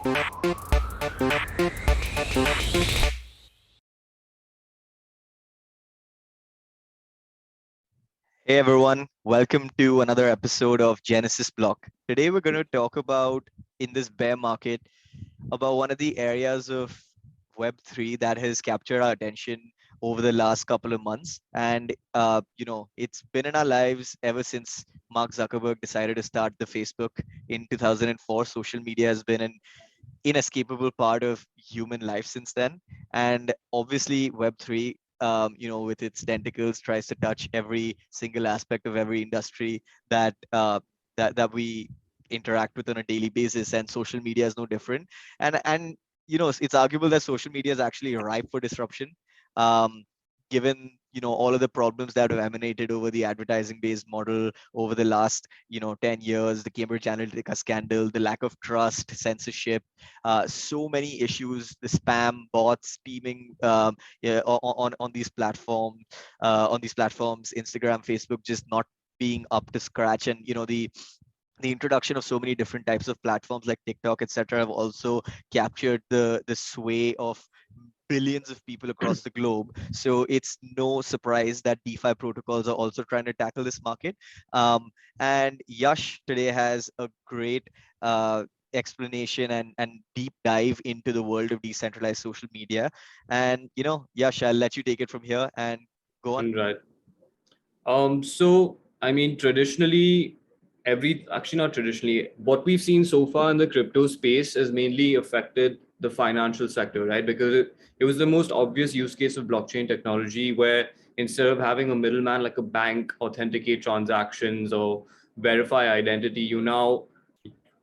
Hey everyone, welcome to another episode of Genesis Block. Today we're going to talk about, in this bear market, about one of the areas of Web3 that has captured our attention over the last couple of months. And, it's been in our lives ever since Mark Zuckerberg decided to start the Facebook in 2004. Social media has been an inescapable part of human life since then. And obviously, Web3, with its tentacles, tries to touch every single aspect of every industry that we interact with on a daily basis. And social media is no different. And it's arguable that social media is actually ripe for disruption. Um, Given all of the problems that have emanated over the advertising based model over the last 10 years, the Cambridge Analytica scandal, the lack of trust, censorship, so many issues, the spam, bots, scheming, yeah, on these platforms, Instagram, Facebook, just not being up to scratch. And the introduction of so many different types of platforms like TikTok, etc., have also captured the sway of billions of people across the globe. So it's no surprise that DeFi protocols are also trying to tackle this market. And Yash today has a great explanation and deep dive into the world of decentralized social media. And Yash, I'll let you take it from here and go on. Right. So I mean, traditionally, actually not traditionally, what we've seen so far in the crypto space has mainly affected the financial sector, right? Because it was the most obvious use case of blockchain technology, where instead of having a middleman like a bank authenticate transactions or verify identity, you now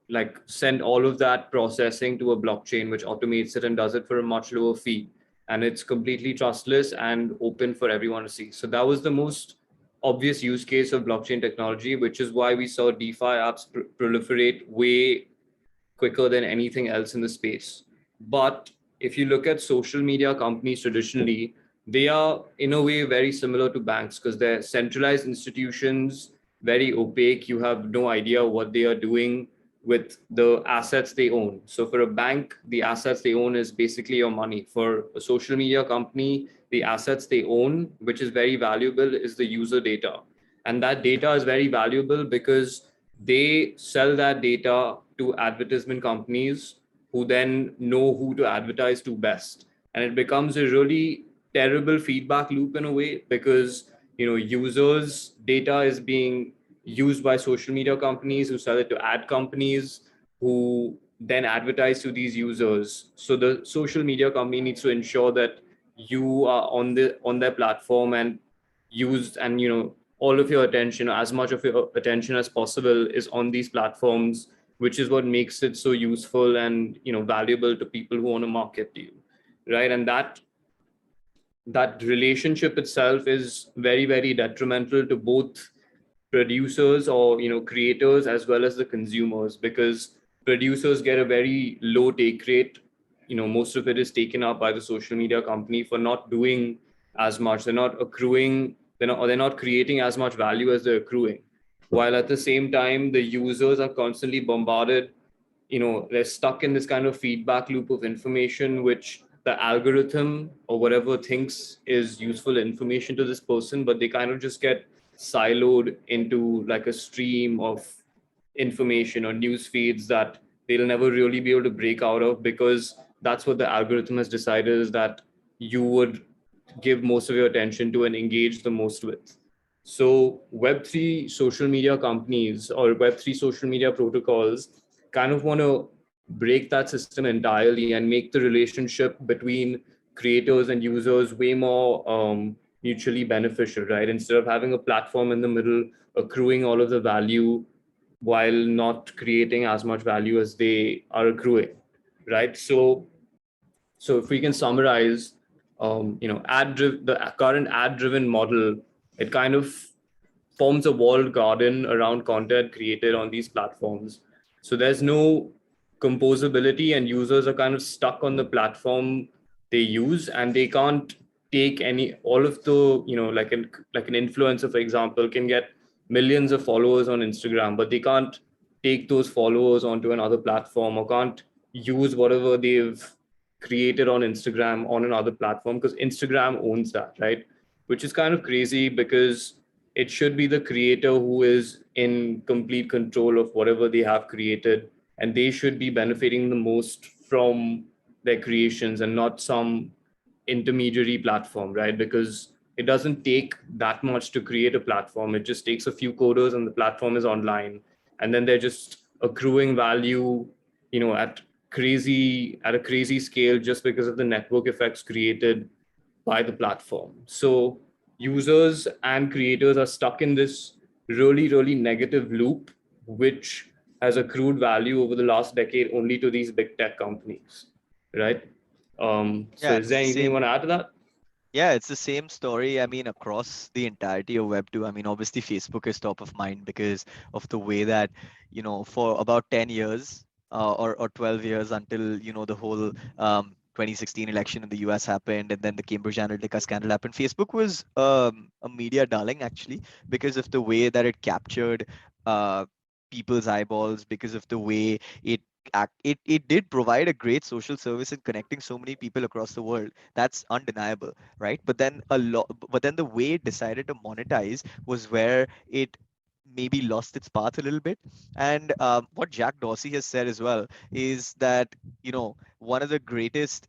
like send all of that processing to a blockchain which automates it and does it for a much lower fee, and it's completely trustless and open for everyone to see. So that was the most obvious use case of blockchain technology, which is why we saw DeFi apps proliferate way quicker than anything else in the space. But if you look at social media companies traditionally, they are in a way very similar to banks because they're centralized institutions, very opaque. You have no idea what they are doing with the assets they own. So for a bank, the assets they own is basically your money. For a social media company, the assets they own, which is very valuable, is the user data. And that data is very valuable because they sell that data to advertisement companies who then know who to advertise to best. And it becomes a really terrible feedback loop in a way because users data is being used by social media companies who sell it to ad companies who then advertise to these users. So the social media company needs to ensure that you are on their platform and used, and all of your attention, as much of your attention as possible, is on these platforms, which is what makes it so useful and valuable to people who want to market to you, right? And that relationship itself is very, very detrimental to both producers or creators as well as the consumers, because producers get a very low take rate. Most of it is taken up by the social media company for not doing as much. They're not accruing, they're not creating as much value as they're accruing, while at the same time the users are constantly bombarded. They're stuck in this kind of feedback loop of information which the algorithm or whatever thinks is useful information to this person, but they kind of just get siloed into like a stream of information or news feeds that they'll never really be able to break out of, because that's what the algorithm has decided is that you would give most of your attention to and engage the most with. So Web3 social media companies or Web3 social media protocols kind of want to break that system entirely and make the relationship between creators and users way more mutually beneficial, right? Instead of having a platform in the middle accruing all of the value while not creating as much value as they are accruing, right? So if we can summarize, the current ad-driven model, it kind of forms a walled garden around content created on these platforms. So there's no composability, and users are kind of stuck on the platform they use, and they can't take any all of the like an influencer, for example, can get millions of followers on Instagram, but they can't take those followers onto another platform or can't use whatever they've created on Instagram on another platform, because Instagram owns that, right? Which is kind of crazy, because it should be the creator who is in complete control of whatever they have created, and they should be benefiting the most from their creations and not some intermediary platform, right? Because it doesn't take that much to create a platform. It just takes a few coders and the platform is online. And then they're just accruing value, at a crazy scale, just because of the network effects created by the platform. So users and creators are stuck in this really, really negative loop, which has accrued value over the last decade only to these big tech companies, right? So Yeah, is it's there the anything you same. want to add to that? Yeah, it's the same story. I mean, across the entirety of Web 2. I mean, obviously, Facebook is top of mind because of the way that, for about 10 years or 12 years until, the whole 2016 election in the US happened and then the Cambridge Analytica scandal happened, Facebook was a media darling, actually, because of the way that it captured uh, people's eyeballs, because of the way it did provide a great social service in connecting so many people across the world. That's undeniable, right? But then the way it decided to monetize was where it maybe lost its path a little bit. And what Jack Dorsey has said as well is that, one of the greatest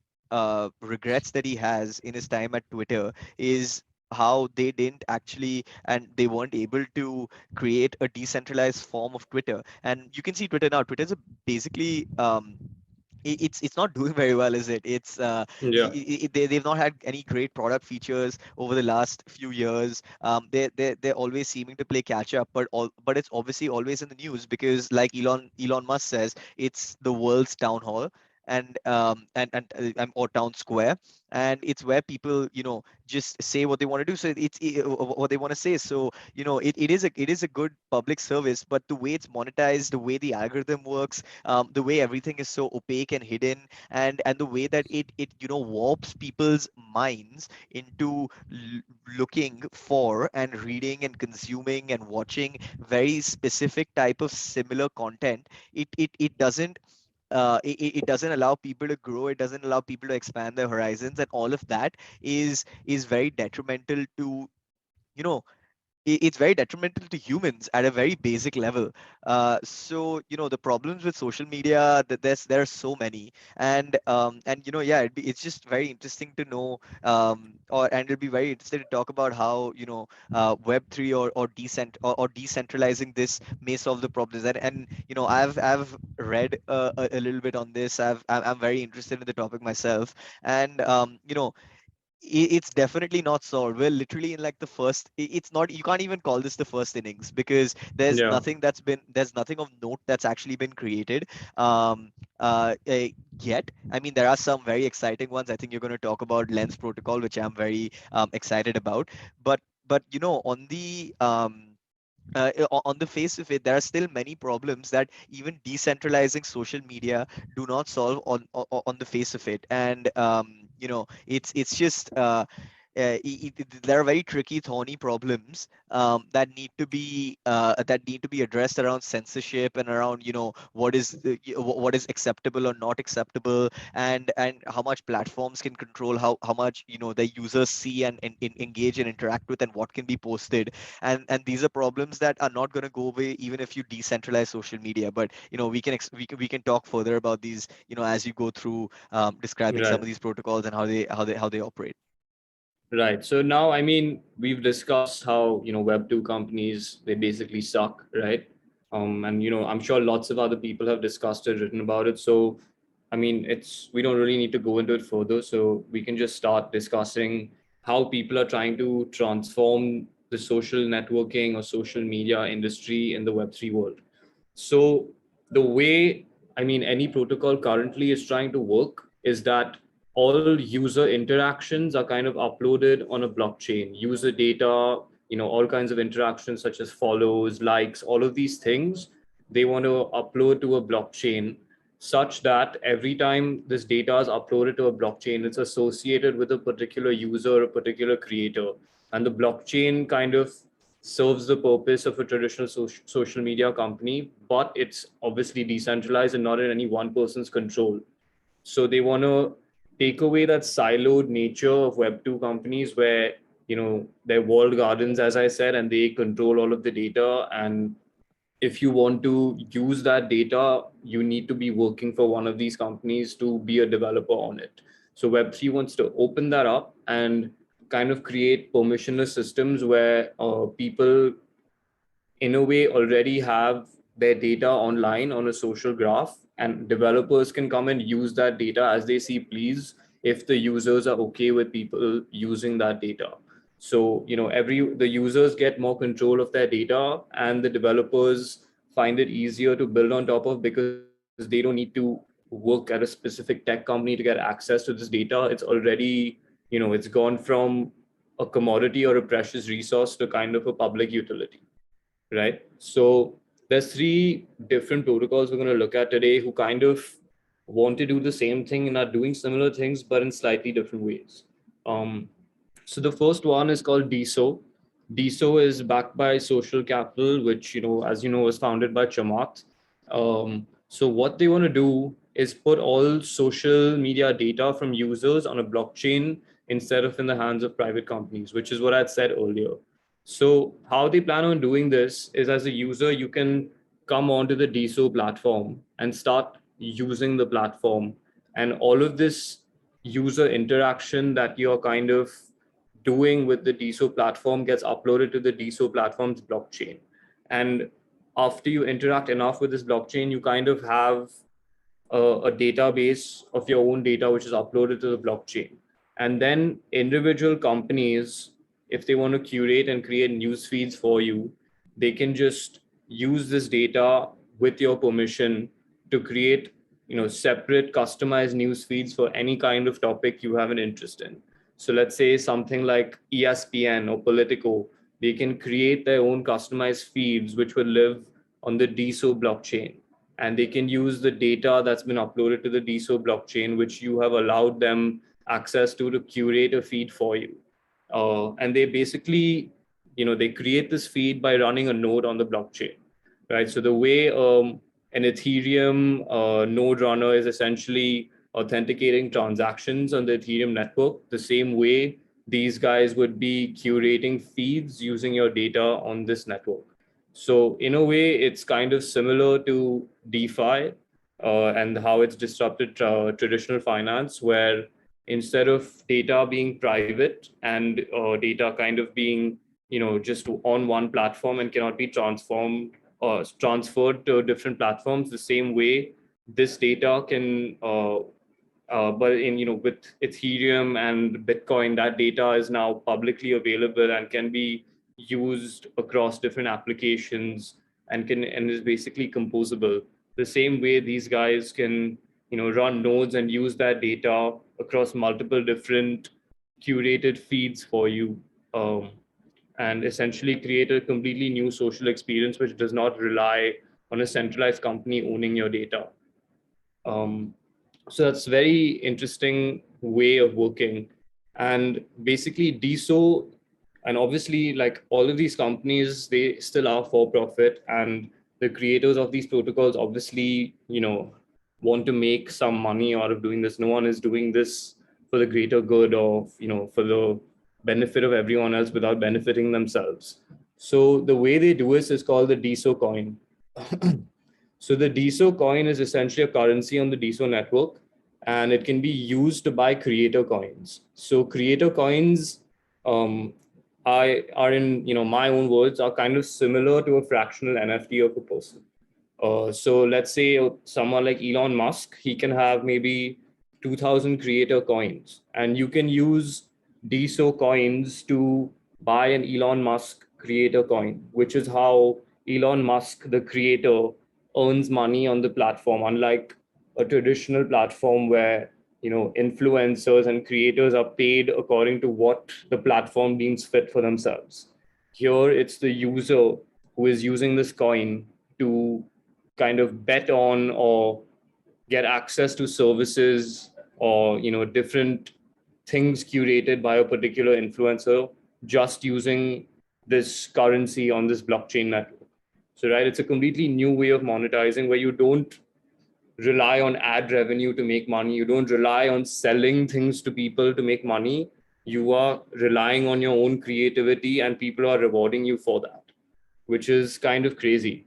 regrets that he has in his time at Twitter is how they didn't actually, and they weren't able to create a decentralized form of Twitter. And you can see Twitter now. Twitter is basically it's not doing very well, is it? It's Yeah. they've not had any great product features over the last few years. They're always seeming to play catch up, but it's obviously always in the news because, like Elon Musk says, it's the world's town hall. Or town square, and it's where people just say what they want to do. So what they want to say. So it is a good public service, but the way it's monetized, the way the algorithm works, the way everything is so opaque and hidden, and the way that it warps people's minds into looking for and reading and consuming and watching very specific type of similar content. It doesn't it doesn't allow people to grow. It doesn't allow people to expand their horizons, and all of that is very detrimental to you know it's very detrimental to humans at a very basic level. So the problems with social media, that there are so many. And yeah, it's just very interesting to know, and it'll be very interesting to talk about how Web3 or decentralizing this may solve the problems. And I've read a little bit on this. I'm very interested in the topic myself. And it's definitely not solved. We're literally in like the first. It's not. You can't even call this the first innings because Yeah. there's nothing of note that's actually been created. Um, Yet. I mean, there are some very exciting ones. I think you're going to talk about Lens Protocol, which I'm very excited about. But on the on the face of it, there are still many problems that even decentralizing social media do not solve on the face of it. And it's just there are very tricky, thorny problems that need to be addressed around censorship and around what is acceptable or not acceptable, and how much platforms can control how much the users see and engage and interact with, and what can be posted. And these are problems that are not going to go away even if you decentralize social media. But we can talk further about these as you go through describing some Right. of these protocols and how they operate. Right. So now, I mean, we've discussed how, Web2 companies, they basically suck, right? And, I'm sure lots of other people have discussed it, written about it. So, I mean, we don't really need to go into it further. So we can just start discussing how people are trying to transform the social networking or social media industry in the Web3 world. So the way, I mean, any protocol currently is trying to work is that all user interactions are kind of uploaded on a blockchain. User data, all kinds of interactions such as follows, likes, all of these things, they want to upload to a blockchain such that every time this data is uploaded to a blockchain, it's associated with a particular user, a particular creator. And the blockchain kind of serves the purpose of a traditional social media company, but it's obviously decentralized and not in any one person's control. So they want to take away that siloed nature of Web2 companies where, they're walled gardens, as I said, and they control all of the data. And if you want to use that data, you need to be working for one of these companies to be a developer on it. So Web3 wants to open that up and kind of create permissionless systems where people, in a way, already have their data online on a social graph, and developers can come and use that data as they see please if the users are okay with people using that data. So every the users get more control of their data, and the developers find it easier to build on top of, because they don't need to work at a specific tech company to get access to this data. It's already, it's gone from a commodity or a precious resource to kind of a public utility, right? So there's three different protocols we're going to look at today who kind of want to do the same thing and are doing similar things, but in slightly different ways. Um, so the first one is called DSO. DSO is backed by Social Capital, which, as you know, was founded by Chamath. So what they want to do is put all social media data from users on a blockchain instead of in the hands of private companies, which is what I'd said earlier. So how they plan on doing this is, as a user, you can come onto the DSO platform and start using the platform. And all of this user interaction that you're kind of doing with the DSO platform gets uploaded to the DSO platform's blockchain. And after you interact enough with this blockchain, you kind of have a database of your own data, which is uploaded to the blockchain. And then individual companies, if they want to curate and create news feeds for you, they can just use this data with your permission to create, separate customized news feeds for any kind of topic you have an interest in. So let's say something like ESPN or Politico, they can create their own customized feeds which will live on the DSO blockchain, and they can use the data that's been uploaded to the DSO blockchain, which you have allowed them access to curate a feed for you. And they basically, they create this feed by running a node on the blockchain, right? So the way an Ethereum node runner is essentially authenticating transactions on the Ethereum network, the same way these guys would be curating feeds using your data on this network. So in a way, it's kind of similar to DeFi and how it's disrupted traditional finance, where instead of data being private and data kind of being, just on one platform and cannot be transformed or transferred to different platforms, the same way this data can but in, with Ethereum and Bitcoin, that data is now publicly available and can be used across different applications, and is basically composable. The same way these guys can, run nodes and use that data across multiple different curated feeds for you, and essentially create a completely new social experience which does not rely on a centralized company owning your data. Um, so that's very interesting way of working. And basically DSO, and obviously like all of these companies, they still are for profit, and the creators of these protocols obviously, want to make some money out of doing this. No one is doing this for the greater good of, for the benefit of everyone else without benefiting themselves. So the way they do this is called the DSO coin. So the DSO coin is essentially a currency on the DSO network, and it can be used to buy creator coins. So creator coins, are in, my own words, are kind of similar to a fractional NFT of a person. So let's say someone like Elon Musk, he can have maybe 2,000 creator coins, and you can use DSO coins to buy an Elon Musk creator coin, which is how Elon Musk, the creator, earns money on the platform, unlike a traditional platform where, influencers and creators are paid according to what the platform deems fit for themselves. Here, it's the user who is using this coin to kind of bet on or get access to services or, different things curated by a particular influencer, just using this currency on this blockchain network. So, right, it's a completely new way of monetizing where you don't rely on ad revenue to make money. You don't rely on selling things to people to make money. You are relying on your own creativity, and people are rewarding you for that, which is kind of crazy.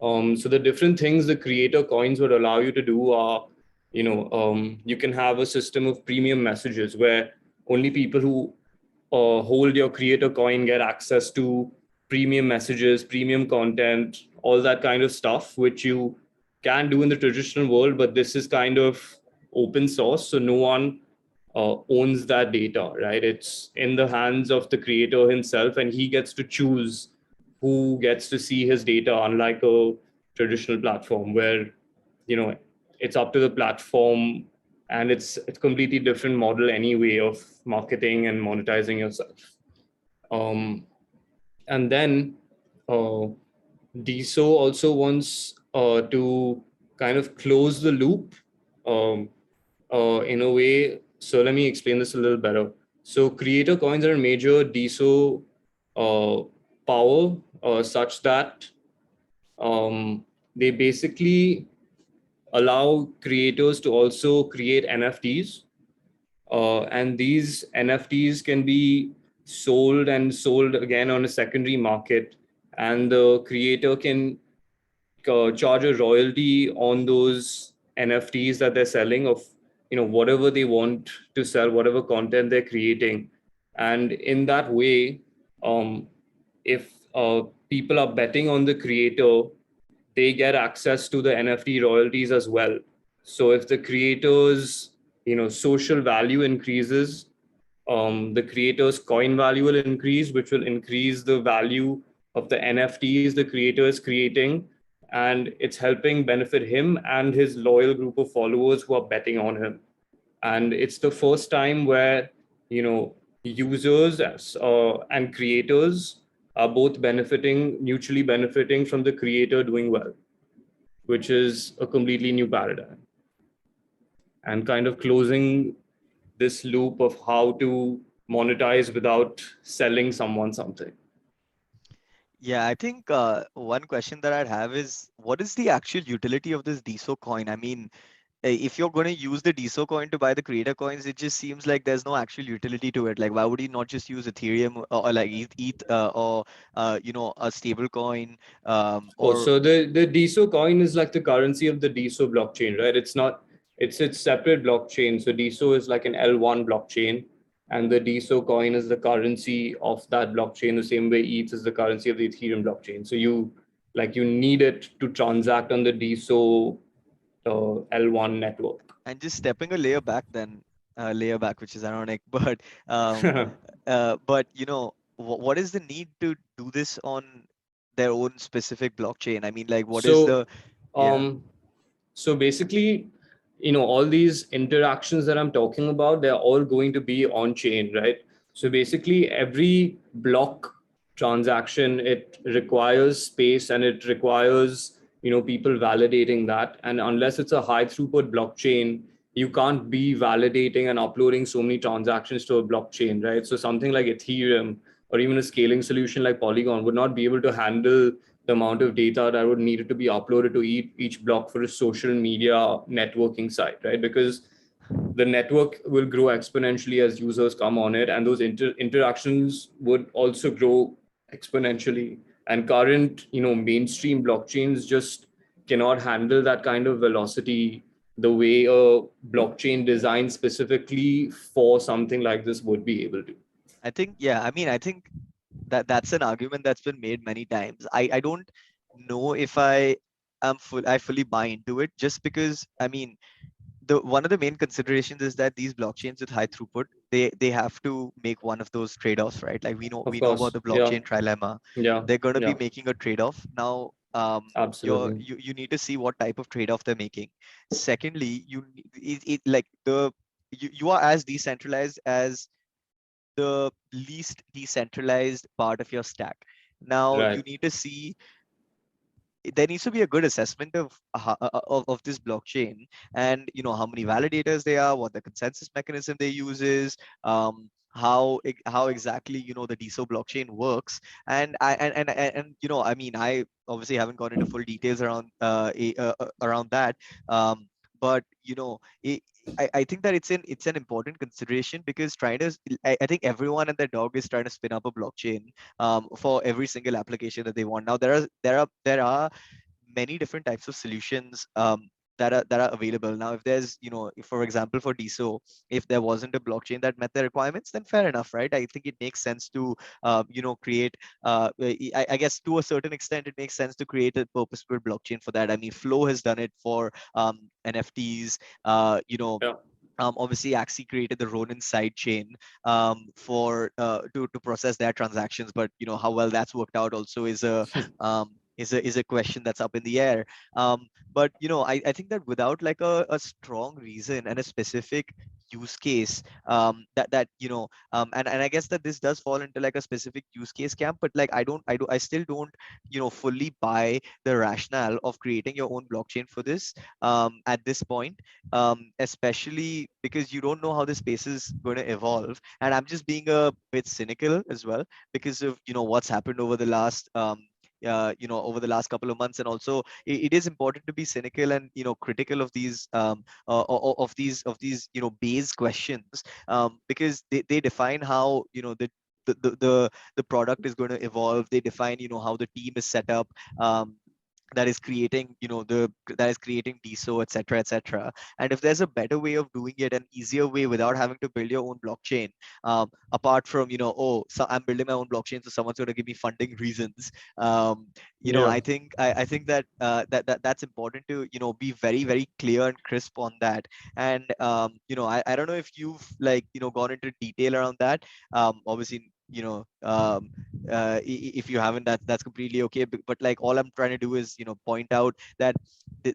So the different things the creator coins would allow you to do are, you can have a system of premium messages where only people who hold your creator coin get access to premium messages, premium content, all that kind of stuff, which you can do in the traditional world, but this is kind of open source, so no one owns that data, right? It's in the hands of the creator himself, and he gets to choose who gets to see his data, unlike a traditional platform where it's up to the platform, and it's completely different model anyway of marketing and monetizing yourself. um, and then uh, DSO also wants to kind of close the loop um, in a way. So let me explain this a little better. So creator coins are a major DSO uh, power, such that they basically allow creators to also create NFTs, and these NFTs can be sold and sold again on a secondary market, and the creator can charge a royalty on those NFTs that they're selling of whatever they want to sell, whatever content they're creating, and in that way, um, if people are betting on the creator, they get access to the NFT royalties as well. So if the creators social value increases, the creator's coin value will increase, which will increase the value of the NFTs the creator is creating. And it's helping benefit him and his loyal group of followers who are betting on him. And it's the first time where, users and creators are both mutually benefiting from the creator doing well, which is a completely new paradigm, and kind of closing this loop of how to monetize without selling someone something. Yeah, I think one question that I'd have is what is the actual utility of this DSO coin? I mean, if you're going to use the DSO coin to buy the creator coins, it just seems like there's no actual utility to it. Like, why would you not just use Ethereum or like ETH or a stable coin Oh, or so the DSO coin is like the currency of the DSO blockchain, right? It's not, it's its separate blockchain. So DSO is like an L1 blockchain, and the DSO coin is the currency of that blockchain, the same way ETH is the currency of the Ethereum blockchain. So you need it to transact on the DSO L1 network. and just stepping a layer back then layer back, which is ironic, but what is the need to do this on their own specific blockchain? I mean, like, what is so the yeah. um, So basically, all these interactions that I'm talking about, they're all going to be on chain, right? So basically, every block transaction, it requires space, and it requires, people validating that. And unless it's a high throughput blockchain, you can't be validating and uploading so many transactions to a blockchain, right? So something like Ethereum or even a scaling solution like Polygon would not be able to handle the amount of data that would need to be uploaded to each block for a social media networking site, right? Because the network will grow exponentially as users come on it, and those interactions would also grow exponentially. And current, mainstream blockchains just cannot handle that kind of velocity the way a blockchain designed specifically for something like this would be able to. I think, yeah, I mean, I think that's an argument that's been made many times. I don't know if I fully buy into it, just because I mean, the one of the main considerations is that these blockchains with high throughput, they have to make one of those trade-offs, right? Like, Of we know about course. the Yeah. blockchain trilemma. Yeah. They're going to be Yeah. making a trade-off. Now, Absolutely. you need to see what type of trade-off they're making. Secondly, like you are as decentralized as the least decentralized part of your stack. Now you Right. need to see, there needs to be a good assessment of this blockchain, and how many validators they are, what the consensus mechanism they use is, how exactly the DeSo blockchain works. And I mean, I obviously haven't gone into full details around that. But I think that it's an important consideration, because I think everyone and their dog is trying to spin up a blockchain for every single application that they want. Now there are many different types of solutions that are available. Now, if there's, if, for example, for DSO, if there wasn't a blockchain that met the requirements, then fair enough, right? I think it makes sense to, create. I guess to a certain extent, it makes sense to create a purpose-built blockchain for that. I mean, Flow has done it for NFTs. Yeah. Obviously, Axie created the Ronin sidechain for to process their transactions, but how well that's worked out also is a question that's up in the air. But I think that without like a strong reason and a specific use case, and I guess that this does fall into like a specific use case camp, but like I still don't fully buy the rationale of creating your own blockchain for this at this point, especially because you don't know how the space is going to evolve. And I'm just being a bit cynical as well, because of what's happened over the last couple of months. And also, it is important to be cynical and critical of these base questions, because they define how the product is going to evolve. They define how the team is set up, that is creating DSO, etc., etc. And if there's a better way of doing it, an easier way without having to build your own blockchain, apart from oh, so I'm building my own blockchain, so someone's going to give me funding reasons. Yeah. I think that's important to be very, very clear and crisp on that. And I don't know if you've like gone into detail around that. Obviously, if you haven't, that's completely okay. But like, all I'm trying to do is point out that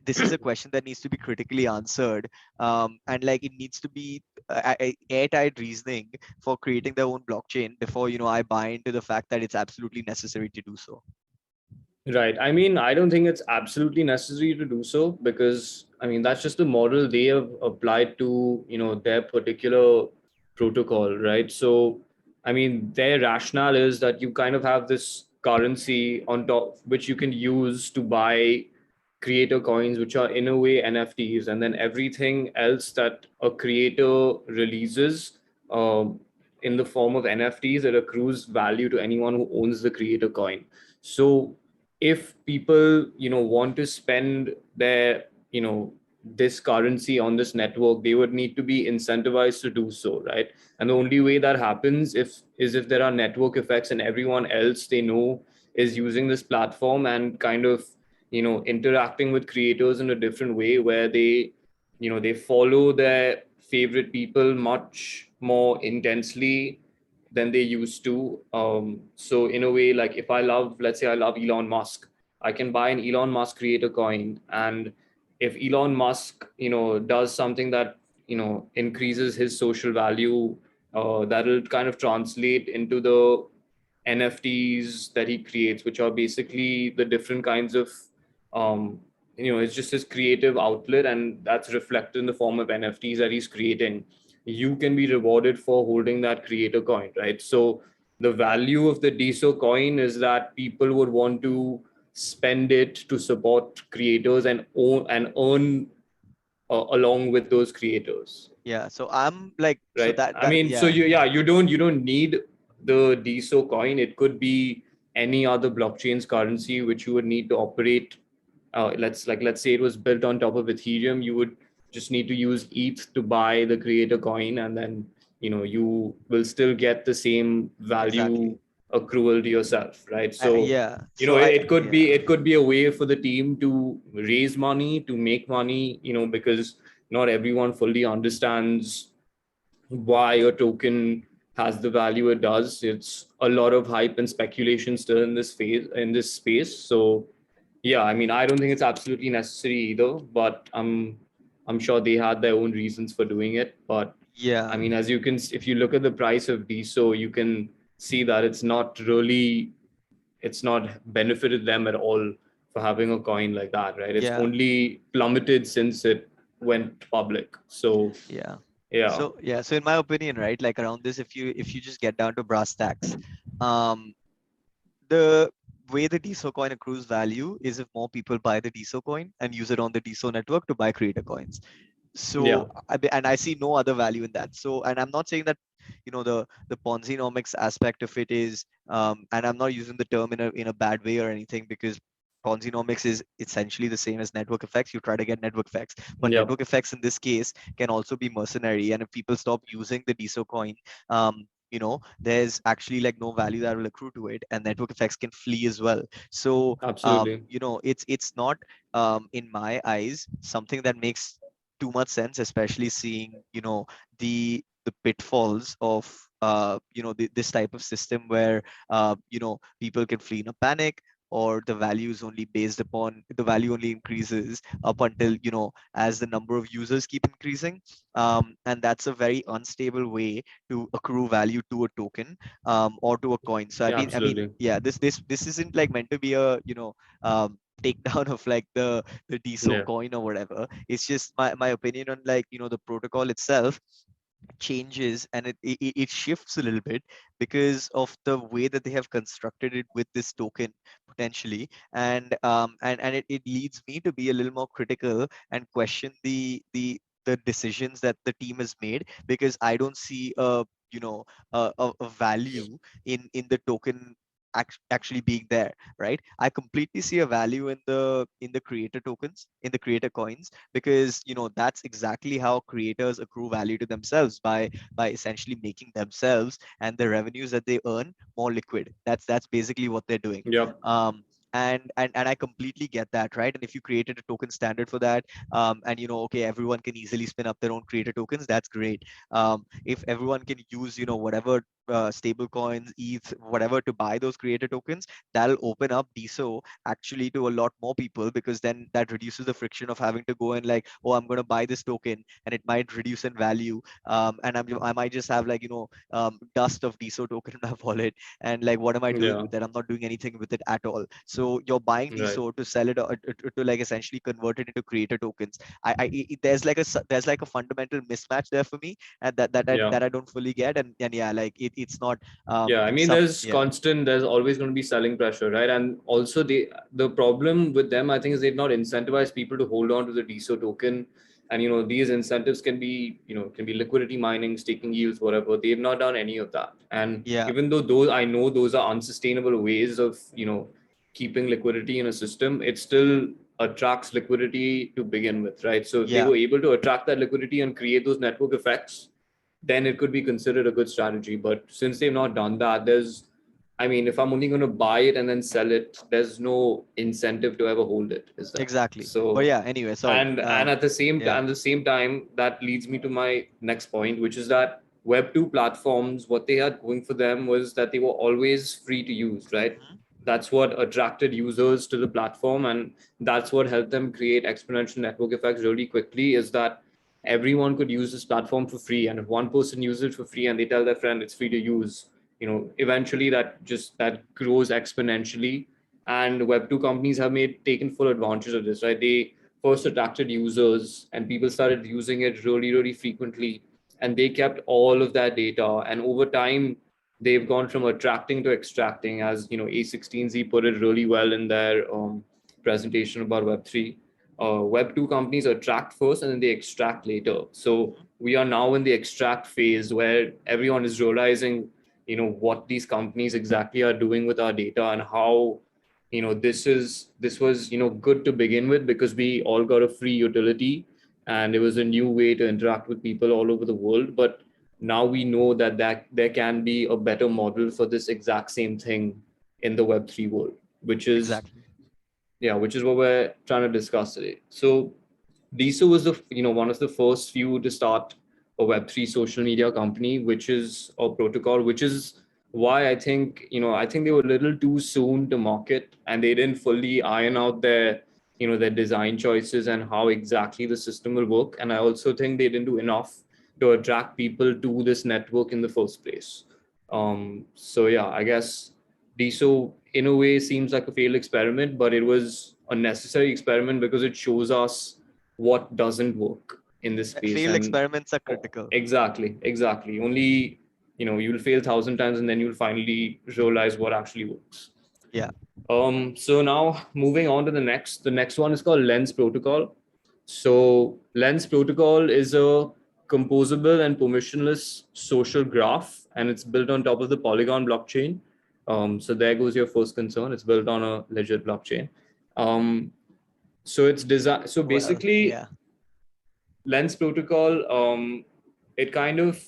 this is a question that needs to be critically answered, and like it needs to be airtight reasoning for creating their own blockchain before I buy into the fact that it's absolutely necessary to do so. Right. I mean, I don't think it's absolutely necessary to do so, because I mean that's just the model they have applied to, their particular protocol, right? So, I mean, their rationale is that you kind of have this currency on top which you can use to buy creator coins, which are in a way NFTs, and then everything else that a creator releases in the form of NFTs, it accrues value to anyone who owns the creator coin. So if people want to spend their this currency on this network, they would need to be incentivized to do so, right? And the only way that happens if there are network effects and everyone else they know is using this platform and kind of interacting with creators in a different way, where they follow their favorite people much more intensely than they used to. So in a way, like if let's say I love Elon Musk, I can buy an Elon Musk creator coin, and if Elon Musk, does something that increases his social value, that'll kind of translate into the NFTs that he creates, which are basically the different kinds of, um, it's just his creative outlet, and that's reflected in the form of NFTs that he's creating. You can be rewarded for holding that creator coin, right? So the value of the DSO coin is that people would want to spend it to support creators and earn along with those creators, Yeah, so I'm like, so right? that I that mean, so yeah. you don't need the DSO coin. It could be any other blockchain's currency which you would need to operate. Let's say it was built on top of Ethereum. You would just need to use ETH to buy the creator coin, and then you will still get the same value Exactly. accrual to yourself, right? So Yeah, so it could be yeah. it could be a way for the team to raise money, to make money, because not everyone fully understands why a token has the value it does. It's a lot of hype and speculation still in this space. So yeah, I mean, I don't think it's absolutely necessary either, but I'm sure they had their own reasons for doing it. But I Yeah, mean, if you look at the price of DSO, you can see that it's not benefited them at all for having a coin like that, right? It's yeah, only plummeted since it went public. So yeah. Yeah. So yeah, so in my opinion, right, like around this, if you just get down to brass tacks, um, the way the DSO coin accrues value is if more people buy the DSO coin and use it on the DSO network to buy creator coins. Yeah. So and I see no other value in that. So, and I'm not saying that, the Ponzi-nomics aspect of it is, and I'm not using the term in a bad way or anything, because Ponzi-nomics is essentially the same as network effects. You try to get network effects, but Yep. network effects in this case can also be mercenary. And if people stop using the DSO coin, there's actually like no value that will accrue to it, and network effects can flee as well. So, Absolutely. it's not, in my eyes, something that makes too much sense, especially seeing, the pitfalls of, this type of system where, people can flee in a panic, or the value only increases up until, as the number of users keep increasing. And that's a very unstable way to accrue value to a token, or to a coin. So Yeah, I mean, absolutely. yeah, this isn't like meant to be a, takedown of like the DSO Yeah. coin or whatever. It's just my opinion on, like, the protocol itself changes, and it shifts a little bit because of the way that they have constructed it with this token potentially. And it leads me to be a little more critical and question the decisions that the team has made, because I don't see you know a value in the token actually being there, right? I completely see a value in the creator tokens, in the creator coins, because that's exactly how creators accrue value to themselves, by essentially making themselves and the revenues that they earn more liquid. That's basically what they're doing. Yep. Um and and, and I completely get that, right? And if you created a token standard for that, and okay, everyone can easily spin up their own creator tokens, that's great. If everyone can use whatever stable coins, ETH, whatever, to buy those creator tokens, that'll open up DSO actually to a lot more people, because then that reduces the friction of having to go and like, oh, I'm going to buy this token, and it might reduce in value. And I might just have like, dust of DSO token in my wallet, and like, what am I doing Yeah. with it? I'm not doing anything with it at all. So you're buying Right. DSO to sell it, or to like essentially convert it into creator tokens. There's like there's like a fundamental mismatch there for me, and Yeah. that I don't fully get. And yeah, like it's not Yeah, I mean, some yeah. there's always going to be selling pressure, right? And also, the problem with them, I think, is they've not incentivized people to hold on to the DSO token. And these incentives can be liquidity mining, staking yields, whatever. They've not done any of that. And Yeah, even though those, I know those are unsustainable ways of keeping liquidity in a system, it still attracts liquidity to begin with, right? So if they yeah, were able to attract that liquidity and create those network effects, then it could be considered a good strategy. But since they've not done that, I mean, if I'm only going to buy it and then sell it, there's no incentive to ever hold it, is there? exactly. But So, yeah, anyway, sorry. and at the same Yeah. the same time, that leads me to my next point, which is that Web2 platforms, what they had going for them was that they were always free to use, right? Mhm. That's what attracted users to the platform, and that's what helped them create exponential network effects really quickly. Is that everyone could use this platform for free, and if one person uses it for free and they tell their friend it's free to use, eventually that grows exponentially. And Web2 companies have made taken full advantage of this, right? They first attracted users and people started using it really, really frequently, and they kept all of that data. And over time, they've gone from attracting to extracting, as A16Z put it really well in their presentation about Web3. Web2 companies attract first and then they extract later. So Mhm. we are now in the extract phase where everyone is realizing, what these companies exactly are doing with our data, and how, this was, good to begin with because we all got a free utility and it was a new way to interact with people all over the world. But now we know that there can be a better model for this exact same thing in the Web3 world, which is Exactly. yeah, which is what we're trying to discuss today. So Diso was the one of the first few to start a Web3 social media company, which is a protocol, which is why I think they were a little too soon to market, and they didn't fully iron out their design choices and how exactly the system will work. And I also think they didn't do enough to attract people to this network in the first place. So yeah, I guess DSO in a way seems like a failed experiment, but it was a necessary experiment because it shows us what doesn't work in this space. Failed And experiments are critical. exactly. Only, you'll fail 1,000 times and then you'll finally realize what actually works. Yeah. So now moving on to the next one is called Lens Protocol. So Lens Protocol is a composable and permissionless social graph, and it's built on top of the Polygon blockchain. So there goes your first concern. It's built on a legit blockchain. Um, so it's designed. So Well, basically, yeah. Lens Protocol, it kind of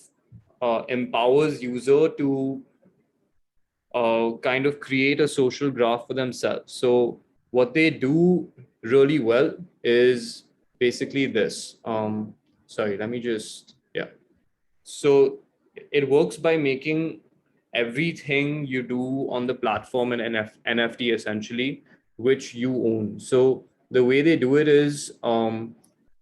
empowers user to kind of create a social graph for themselves. So what they do really well is basically this. Sorry, let me just, yeah. So it works by making everything you do on the platform an NFT essentially, which you own. So the way they do it is,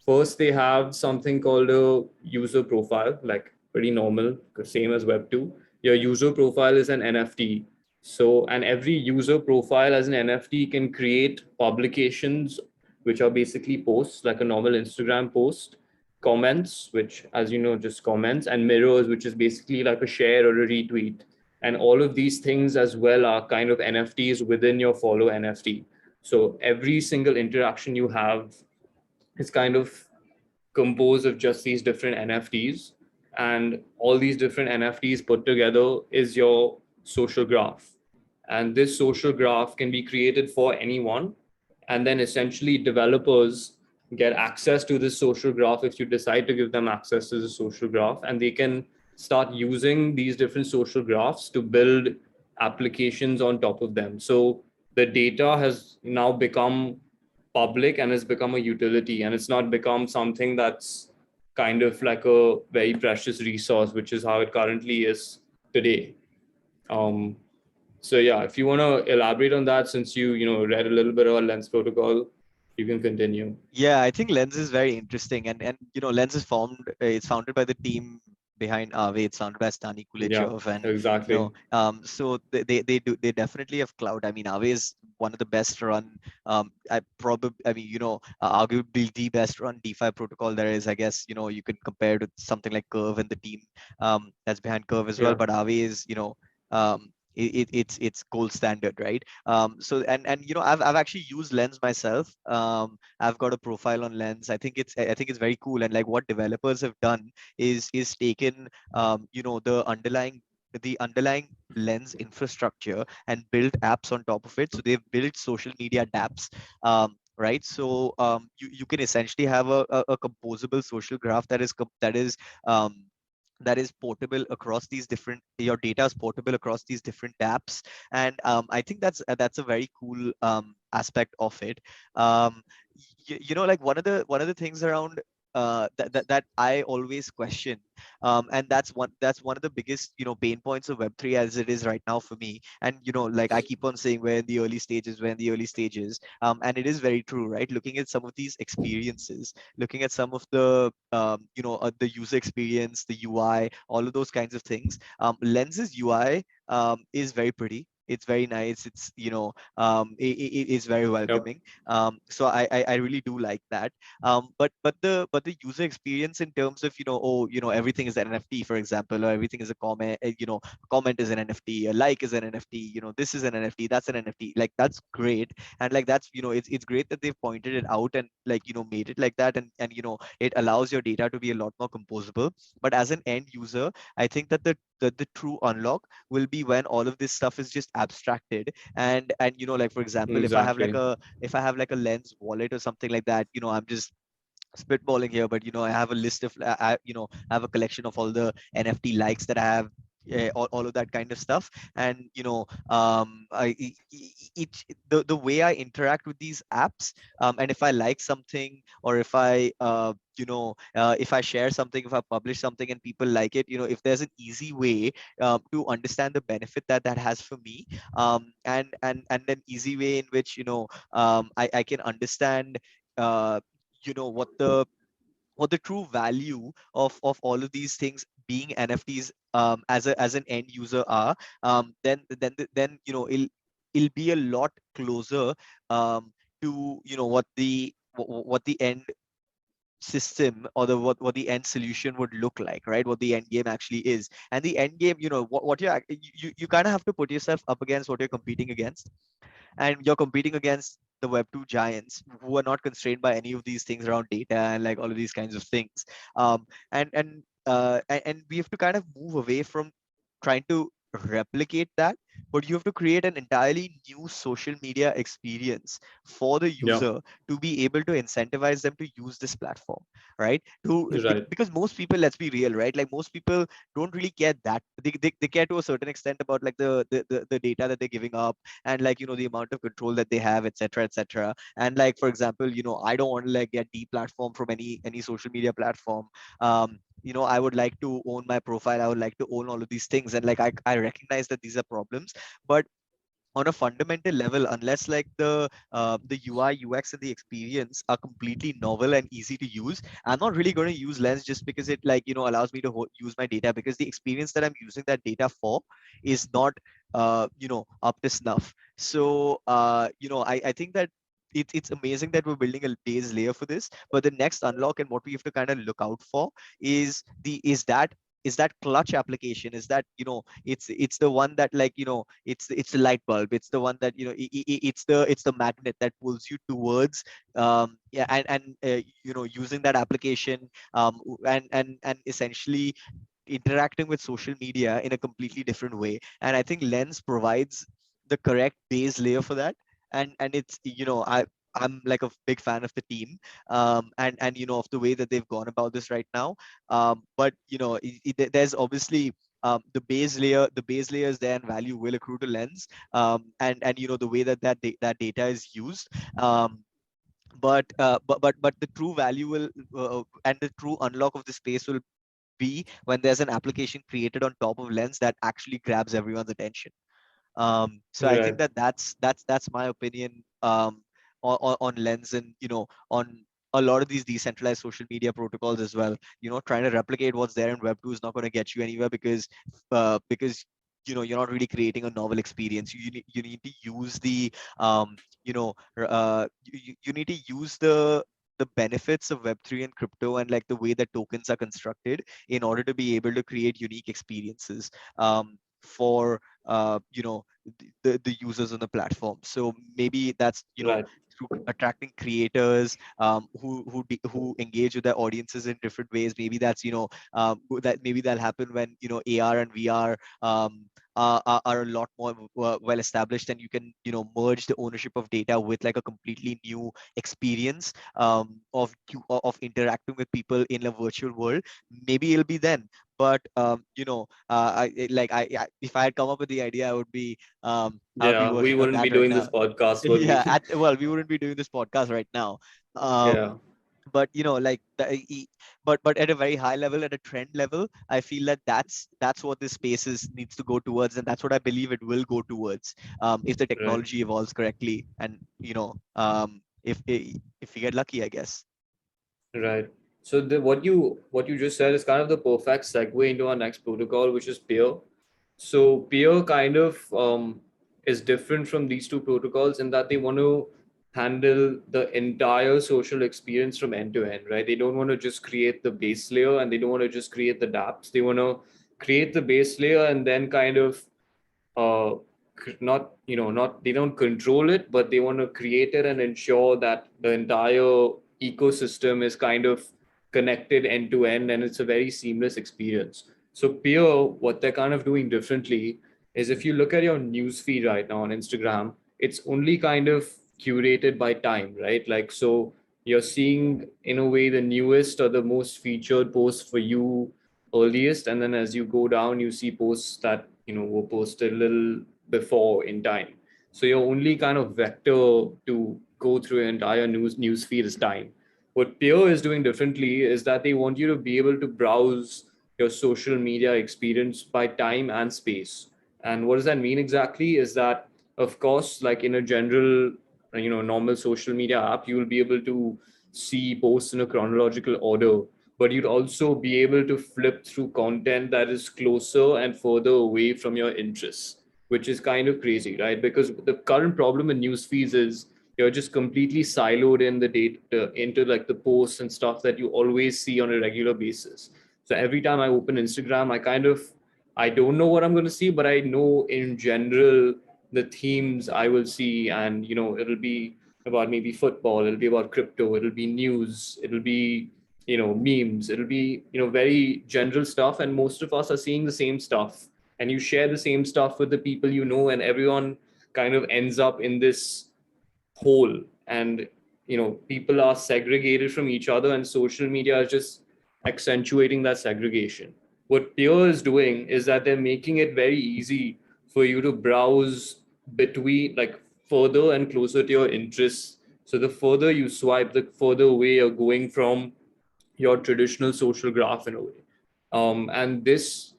first they have something called a user profile, like pretty normal, same as Web 2. Your user profile is an NFT. So, and every user profile as an NFT can create publications, which are basically posts, like a normal Instagram post, comments, which, as you know, just comments, and mirrors, which is basically like a share or a retweet. And all of these things as well are kind of NFTs within your follow NFT. So every single interaction you have is kind of composed of just these different NFTs. And all these different NFTs put together is your social graph. And this social graph can be created for anyone. And then essentially, developers get access to this social graph if you decide to give them access to the social graph. And they can start using these different social graphs to build applications on top of them. So the data has now become public and has become a utility, and it's not become something that's kind of like a very precious resource, which is how it currently is today. um, so yeah, if you want to elaborate on that, since you read a little bit about Lens Protocol, you can continue. Yeah, I think Lens is very interesting, and Lens is it's founded by the team behind Aave. It's founded by Stani Yeah, Kulechov, and exactly. so they definitely have clout. I mean, Aave is one of the best run, arguably the best run DeFi protocol there is. I guess you could compare to something like Curve and the team that's behind Curve as well. Yeah. But Aave is it's gold standard, right? So and I've actually used Lens myself. I've got a profile on Lens. I think it's very cool. And like what developers have done is taken the underlying Lens infrastructure and built apps on top of it. So they've built social media dApps. Right. So you can essentially have a composable social graph um, that is portable across these different your data is portable across these different apps. And I think that's a very cool aspect of it. Like one of the things around that I always question, and that's one of the biggest pain points of Web3 as it is right now for me. And like I keep on saying, we're in the early stages, and it is very true, right? Looking at some of these experiences, looking at some of the user experience, the UI, all of those kinds of things. Lens's UI is very pretty. It's very nice. It's very Yep. welcoming. So I really do like that. But the user experience in terms of everything is an NFT, for example, or everything is a comment. Comment is an NFT, a like is an NFT. This is an NFT, that's an NFT. Like that's great. And like that's it's great that they've pointed it out and like made it like that. And it allows your data to be a lot more composable. But as an end user, I think that the true unlock will be when all of this stuff is just abstracted. And like for example, Exactly. if I have like a Lens wallet or something like that, I'm just spitballing here, but I have a list of I have a collection of all the NFT likes that I have, all of that kind of stuff. And the way I interact with these apps, and if I like something, or if I share something, if I publish something and people like it, if there's an easy way to understand the benefit that has for me, and an easy way in which I can understand uh, what the true value of all of these things being NFTs, as an end user are. Then it'll be a lot closer, to what the end system, or the what the end solution would look like, right? What the end game actually is. And the end game, what you kind of have to put yourself up against what you're competing against, and you're competing against the web 2 giants who are not constrained by any of these things around data and like all of these kinds of things. And we have to kind of move away from trying to replicate that, but you have to create an entirely new social media experience for the Yeah. user to be able to incentivize them to use this platform, right? Right. Because most people, let's be real, right? Like most people don't really care that they care to a certain extent about like the data that they're giving up, and like the amount of control that they have, etc., etc. And like, for example, I don't want to like get deplatformed from any social media platform. I would like to own my profile, I would like to own all of these things, and like I recognize that these are problems, but on a fundamental level, unless like the UI UX and the experience are completely novel and easy to use, I'm not really going to use Lens just because it like allows me to use my data, because the experience that I'm using that data for is not up to snuff. So I think that it's amazing that we're building a base layer for this, but the next unlock and what we have to kind of look out for is that clutch application, is that it's the one that like it's the light bulb, it's the one that it's the magnet that pulls you towards yeah and using that application, and essentially interacting with social media in a completely different way. And I think Lens provides the correct base layer for that. And it's I'm like a big fan of the team, and of the way that they've gone about this right now. But there's obviously the base layer is there, and value will accrue to Lens, and the way that data is used. But the true value will and the true unlock of the space will be when there's an application created on top of Lens that actually grabs everyone's attention. So I think Right. that's my opinion on Lens, and on a lot of these decentralized social media protocols as well. Trying to replicate what's there in Web 2 is not going to get you anywhere, because you're not really creating a novel experience. You need to use you need to use the benefits of Web3 and crypto, and like the way that tokens are constructed, in order to be able to create unique experiences for the users on the platform. So maybe that's Right. through attracting creators who engage with their audiences in different ways. Maybe that's that maybe that'll happen when AR and VR are a lot more well established, and you can merge the ownership of data with like a completely new experience of interacting with people in a virtual world. Maybe it'll be then. But if I had come up with the idea, I would be Yeah, we working on wouldn't be that right doing this now. podcast, would Yeah, we? well, we wouldn't be doing this podcast right now. Yeah. But like but at a very high level, at a trend level, I feel that that's what this space needs to go towards, and that's what I believe it will go towards, if the Right. technology evolves correctly, and if we get lucky, I guess. Right. So what you just said is kind of the perfect segue into our next protocol, which is peer. So peer kind of is different from these two protocols in that they want to handle the entire social experience from end to end, right? They don't want to just create the base layer, and they don't want to just create the dApps. They want to create the base layer and then kind of uh, not not they don't control it, but they want to create it and ensure that the entire ecosystem is kind of connected end to end, and it's a very seamless experience. So peer, what they're kind of doing differently is, if you look at your news feed right now on Instagram, it's only kind of curated by time, right? Like, so you're seeing in a way the newest or the most featured posts for you earliest, and then as you go down you see posts that were posted a little before in time. So your only kind of vector to go through your entire news feed is time. What peer is doing differently is that they want you to be able to browse your social media experience by time and space. And what does that mean exactly is that, of course, like in a general normal social media app, you will be able to see posts in a chronological order, but you'd also be able to flip through content that is closer and further away from your interests, which is kind of crazy, right? Because the current problem in news feeds is you're just completely siloed in the data into like the posts and stuff that you always see on a regular basis. So every time I open Instagram, I don't know what I'm going to see, but I know in general the themes I will see, and it'll be about maybe football, it'll be about crypto, it'll be news, it'll be memes, it'll be very general stuff, and most of us are seeing the same stuff, and you share the same stuff with the people and everyone kind of ends up in this whole, and people are segregated from each other, and social media is just accentuating that segregation. What Peer is doing is that they're making it very easy for you to browse between, like, further and closer to your interests. So the further you swipe, the further away you're going from your traditional social graph in a way. And this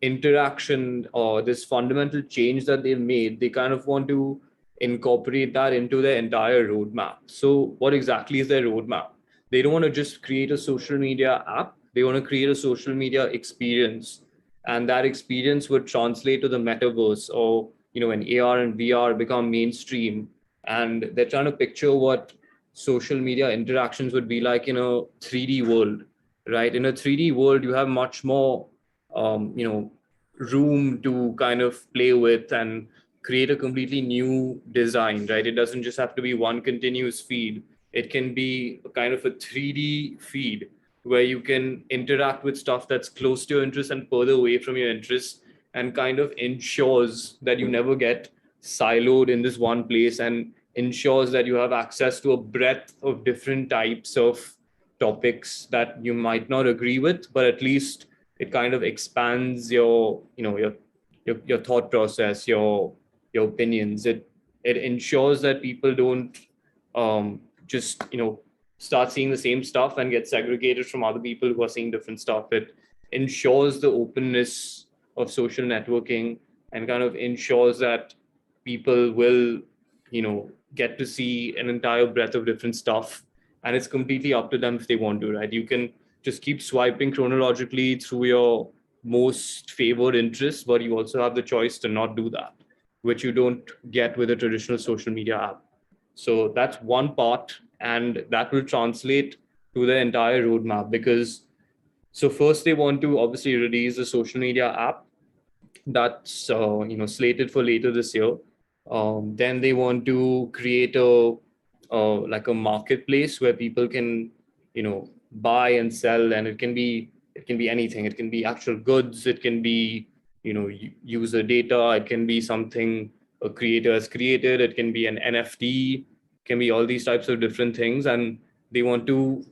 interaction, or this fundamental change that they've made, they kind of want to incorporate that into their entire roadmap. So, what exactly is their roadmap? They don't want to just create a social media app, they want to create a social media experience. And that experience would translate to the metaverse, or when AR and VR become mainstream. And they're trying to picture what social media interactions would be like in a 3D world, right? In a 3D world, you have much more room to kind of play with and create a completely new design, right? It doesn't just have to be one continuous feed. It can be a kind of a 3D feed where you can interact with stuff that's close to your interest and further away from your interests, and kind of ensures that you never get siloed in this one place, and ensures that you have access to a breadth of different types of topics that you might not agree with, but at least it kind of expands your thought process, your opinions. It ensures that people don't just start seeing the same stuff and get segregated from other people who are seeing different stuff. It ensures the openness of social networking, and kind of ensures that people will get to see an entire breadth of different stuff, and it's completely up to them if they want to, right? You can just keep swiping chronologically through your most favored interests, but you also have the choice to not do that, which you don't get with a traditional social media app. So that's one part, and that will translate to the entire roadmap. Because so first they want to obviously release a social media app that's slated for later this year. Then they want to create a like a marketplace where people can buy and sell, and it can be anything. It can be actual goods. It can be user data. It can be something a creator has created. It can be an NFT. It can be all these types of different things, and they want to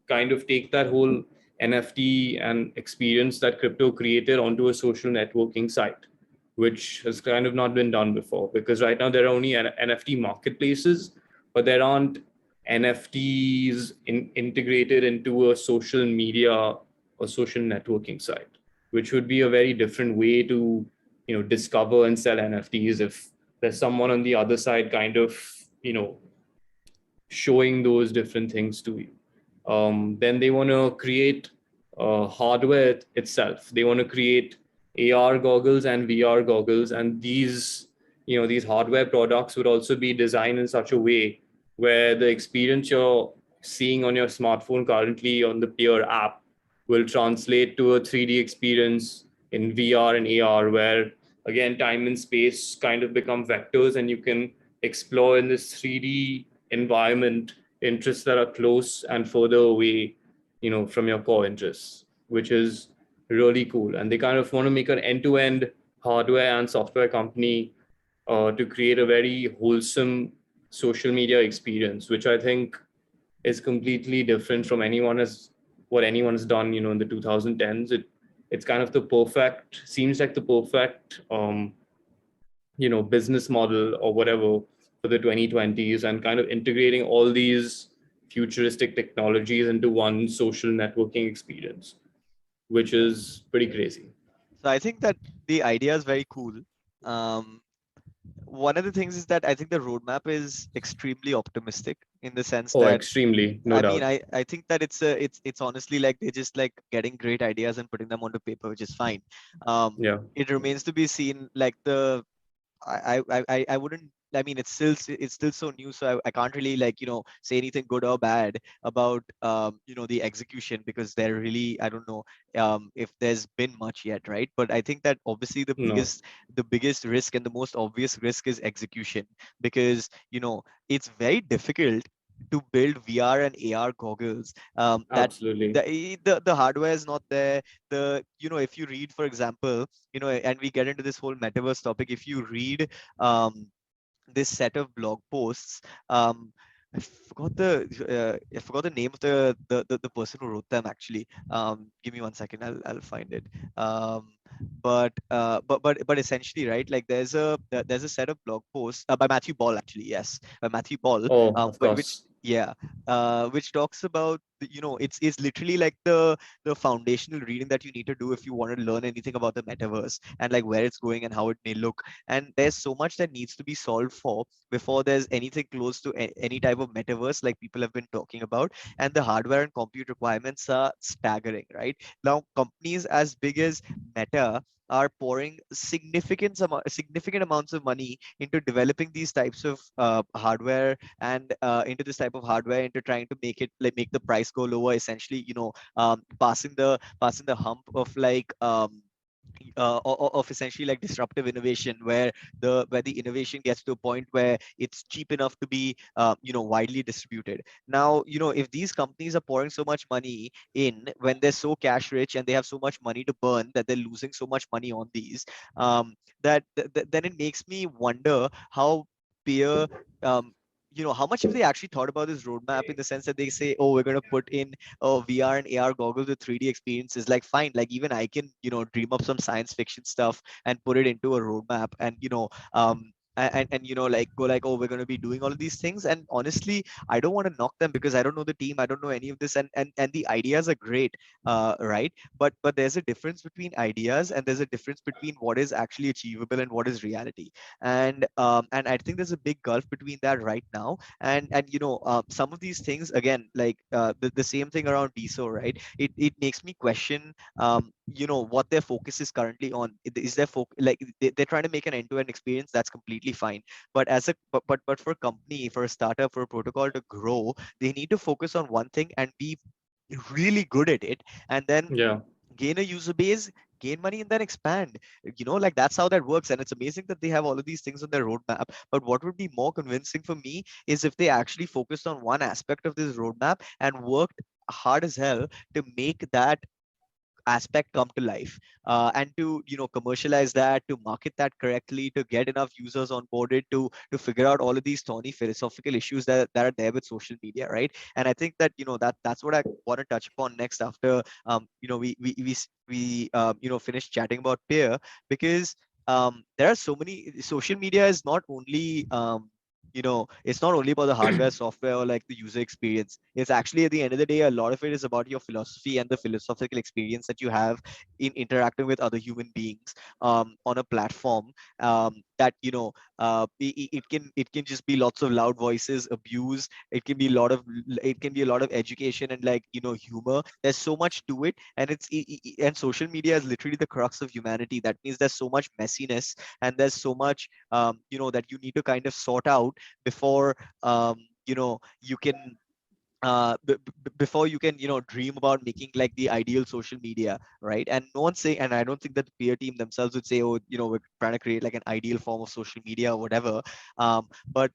kind of take that whole NFT and experience that crypto created onto a social networking site, which has kind of not been done before. Because right now there are only NFT marketplaces, but there aren't NFTs integrated into a social media or social networking site, which would be a very different way to discover and sell NFTs if there's someone on the other side kind of showing those different things to you. Then they want to create hardware itself. They want to create AR goggles and VR goggles, and these hardware products would also be designed in such a way where the experience you're seeing on your smartphone currently on the Peer app will translate to a 3D experience in VR and AR, where again time and space kind of become vectors, and you can explore in this 3D environment interests that are close and further away from your core interests, which is really cool. And they kind of want to make an end-to-end hardware and software company to create a very wholesome social media experience, which I think is completely different from what anyone's done in the 2010s. It's kind of the perfect, seems like the perfect business model or whatever for the 2020s, and kind of integrating all these futuristic technologies into one social networking experience, which is pretty crazy. So I think that the idea is very cool. Um, One of the things is that I think the roadmap is extremely optimistic in the sense Oh, that extremely, no I mean doubt. I think that it's honestly like they're just like getting great ideas and putting them onto paper, which is fine. Yeah. It remains to be seen like the I wouldn't I mean, it's still so new, so I can't really like say anything good or bad about the execution, because they're really, I don't know if there's been much yet, right? But I think that obviously No, the biggest risk and the most obvious risk is execution, because it's very difficult to build VR and AR goggles that absolutely. the hardware is not there. The if you read, for example, and we get into this whole metaverse topic, if you read um this set of blog posts. I forgot the name of the person who wrote them actually. Give me one second. I'll find it. Um, but essentially, right? Like there's a set of blog posts by Matthew Ball, actually. Yes, by Matthew Ball. Oh, of Which course. yeah, which talks about it's literally like the foundational reading that you need to do if you want to learn anything about the metaverse and like where it's going and how it may look. And there's so much that needs to be solved for before there's anything close to any type of metaverse like people have been talking about. And the hardware and compute requirements are staggering, right? Now companies as big as Meta are pouring significant amounts of money into developing these types of hardware, and into this type of hardware, into trying to make the price go lower, essentially passing the hump of like of essentially like disruptive innovation, where the innovation gets to a point where it's cheap enough to be widely distributed. Now if these companies are pouring so much money in when they're so cash rich and they have so much money to burn, that they're losing so much money on these, then it makes me wonder how peer um, how much have they actually thought about this roadmap, in the sense that they say, oh, we're going to put in VR and AR goggles with 3D experiences. Like, fine, like even I can, dream up some science fiction stuff and put it into a roadmap, and and like go like, oh, we're going to be doing all of these things. And honestly, I don't want to knock them, because I don't know the team, I don't know any of this, and the ideas are great, right? But there's a difference between ideas, and there's a difference between what is actually achievable and what is reality. And I think there's a big gulf between that right now. And some of these things, again, like the same thing around DSO, right? It makes me question what their focus is currently on. Is their focus like they're trying to make an end-to-end experience? That's completely fine. But but for a company, for a startup, for a protocol to grow, they need to focus on one thing and be really good at it, and then Yeah, gain a user base, gain money, and then expand. Like that's how that works. And it's amazing that they have all of these things on their roadmap. But what would be more convincing for me is if they actually focused on one aspect of this roadmap and worked hard as hell to make that aspect come to life, and to commercialize that, to market that correctly, to get enough users on boarded, to figure out all of these thorny philosophical issues that are there with social media, right? And I think that that's what I want to touch upon next, after finish chatting about peer, because there are so many. Social media is not only it's not only about the hardware, software, or like the user experience. It's actually, at the end of the day, a lot of it is about your philosophy and the philosophical experience that you have in interacting with other human beings on a platform, that it can just be lots of loud voices, abuse. It can be a lot of education and like humor. There's so much to it, and and social media is literally the crux of humanity. That means there's so much messiness, and there's so much that you need to kind of sort out before you can before you can dream about making like the ideal social media, right? And no one's saying, and I don't think that the peer team themselves would say, oh, we're trying to create like an ideal form of social media or whatever. But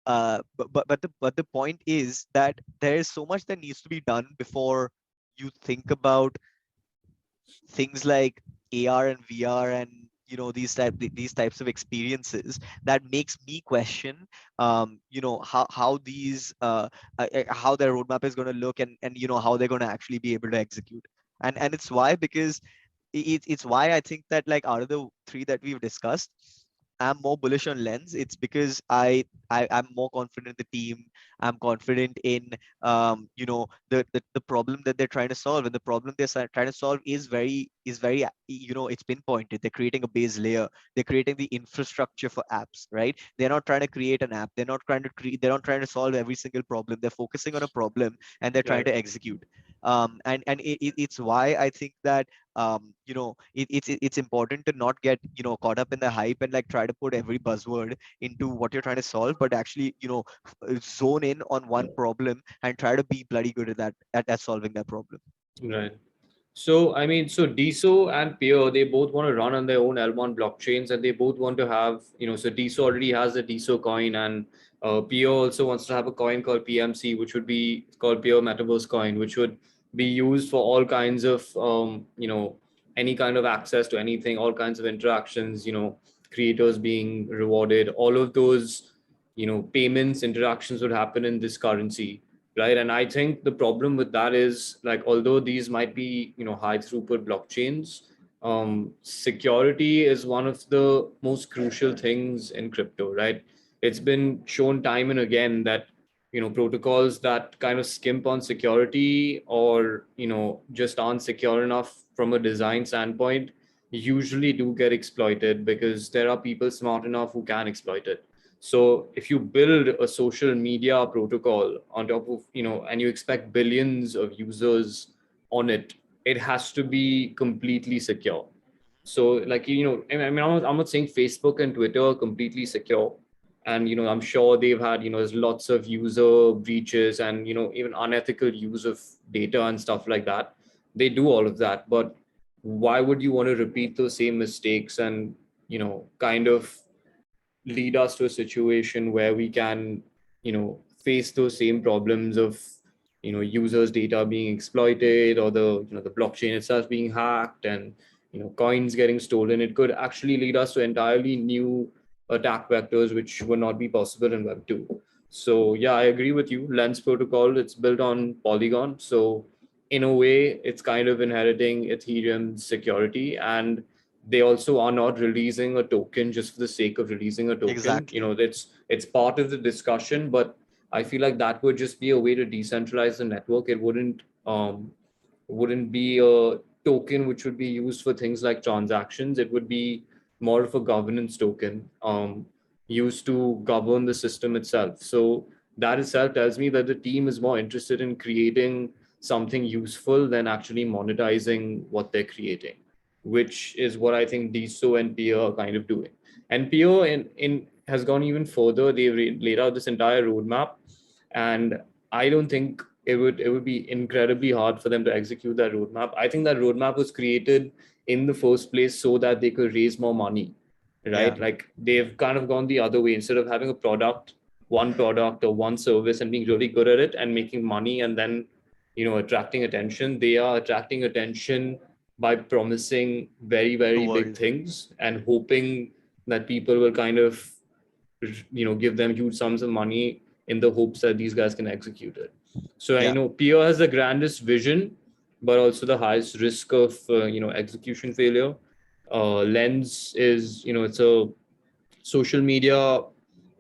but the point is that there is so much that needs to be done before you think about things like AR and VR, and these types of experiences, that makes me question how these how their roadmap is going to look, and how they're going to actually be able to execute. And it's why, because it's why I think that, like, out of the three that we've discussed, I'm more bullish on Lens. It's because I'm more confident in the team. I'm confident in the problem that they're trying to solve, and the problem trying to solve is very it's pinpointed. They're creating a base layer. They're creating the infrastructure for apps, right? They're not trying to create an app. They're not trying to solve every single problem. They're focusing on a problem, and they're trying right. to execute. And it's why I think that it's important to not get caught up in the hype and like try to put every buzzword into what you're trying to solve, but actually zone in on one problem and try to be bloody good at that at solving that problem. Right. So, I mean, so DSO and Peer, they both want to run on their own L1 blockchains, and they both want to have, so DSO already has the DSO coin, and Peer also wants to have a coin called PMC, which would be called Peer Metaverse coin, which would be used for all kinds of, any kind of access to anything, all kinds of interactions, creators being rewarded, all of those, payments, interactions would happen in this currency, right? And I think the problem with that is, like, although these might be high throughput blockchains, security is one of the most crucial things in crypto, right? It's been shown time and again that protocols that kind of skimp on security, or just aren't secure enough from a design standpoint, usually do get exploited, because there are people smart enough who can exploit it. So if you build a social media protocol on top of, and you expect billions of users on it, it has to be completely secure. So, like, I mean, I'm not saying Facebook and Twitter are completely secure. And, I'm sure they've had, there's lots of user breaches and, even unethical use of data and stuff like that. They do all of that. But why would you want to repeat those same mistakes and, kind of lead us to a situation where we can face those same problems of users data being exploited, or the blockchain itself being hacked, and coins getting stolen? It could actually lead us to entirely new attack vectors which would not be possible in web 2. So yeah, I agree with you. Lens protocol, it's built on Polygon, so in a way it's kind of inheriting Ethereum's security. And they also are not releasing a token just for the sake of releasing a token. Exactly. It's part of the discussion, but I feel like that would just be a way to decentralize the network. It wouldn't be a token which would be used for things like transactions. It would be more of a governance token, used to govern the system itself. So that itself tells me that the team is more interested in creating something useful than actually monetizing what they're creating, which is what I think DSO and Peer are kind of doing. And Peer in has gone even further. They've laid out this entire roadmap, and I don't think it would be incredibly hard for them to execute that roadmap. I think that roadmap was created in the first place so that they could raise more money, Yeah. right? Like, they've kind of gone the other way. Instead of having a product, one product or one service, and being really good at it and making money, and then attracting attention, they are attracting attention by promising very, The very big world. things and hoping that people will kind of give them huge sums of money in the hopes that these guys can execute it. So I Yeah. know Pio has the grandest vision, but also the highest risk of execution failure. Lens is, it's a social media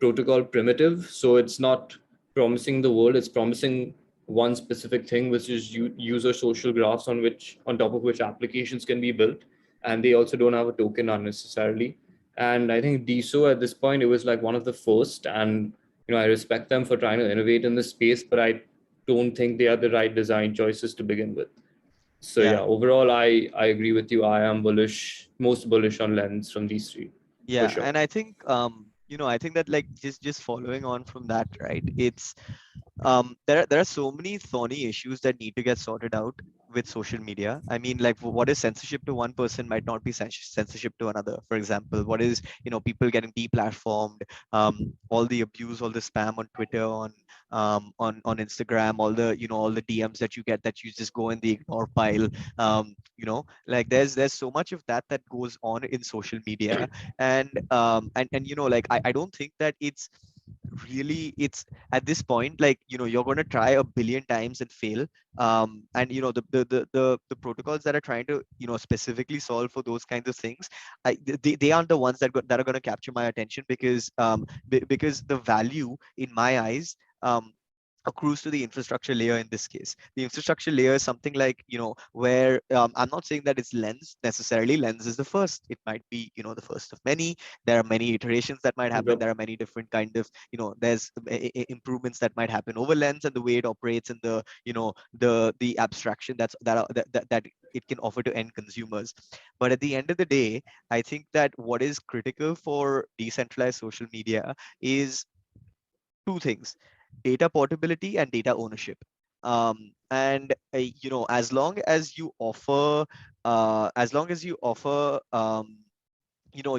protocol primitive, so it's not promising the world. It's promising one specific thing, which is user social graphs on top of which applications can be built. And they also don't have a token unnecessarily. And I think DSO at this point, it was like one of the first. And I respect them for trying to innovate in this space, but I don't think they are the right design choices to begin with. So Yeah. yeah, overall, I agree with you. I am bullish, most bullish on Lens from these three, for Yeah, sure. and I think I think that like just following on from that, right? It's there are so many thorny issues that need to get sorted out with social media. I mean, like what is censorship to one person might not be censorship to another. For example, what is people getting deplatformed, all the abuse, all the spam on Twitter, on Instagram, all the all the DMs that you get that you just go in the ignore pile. Like there's so much of that goes on in social media. And like I don't think that it's at this point, like you're going to try a billion times and fail. And the protocols that are trying to specifically solve for those kinds of things, they aren't the ones that are going to capture my attention, because because the value in my eyes, accrues to the infrastructure layer in this case. The infrastructure layer is something like, where I'm not saying that it's Lens necessarily. Lens is the first. It might be, the first of many. There are many iterations that might happen. Yep. There are many different kind of, there's improvements that might happen over Lens and the way it operates and the abstraction that it can offer to end consumers. But at the end of the day, I think that what is critical for decentralized social media is two things: data portability and data ownership. And as long as you offer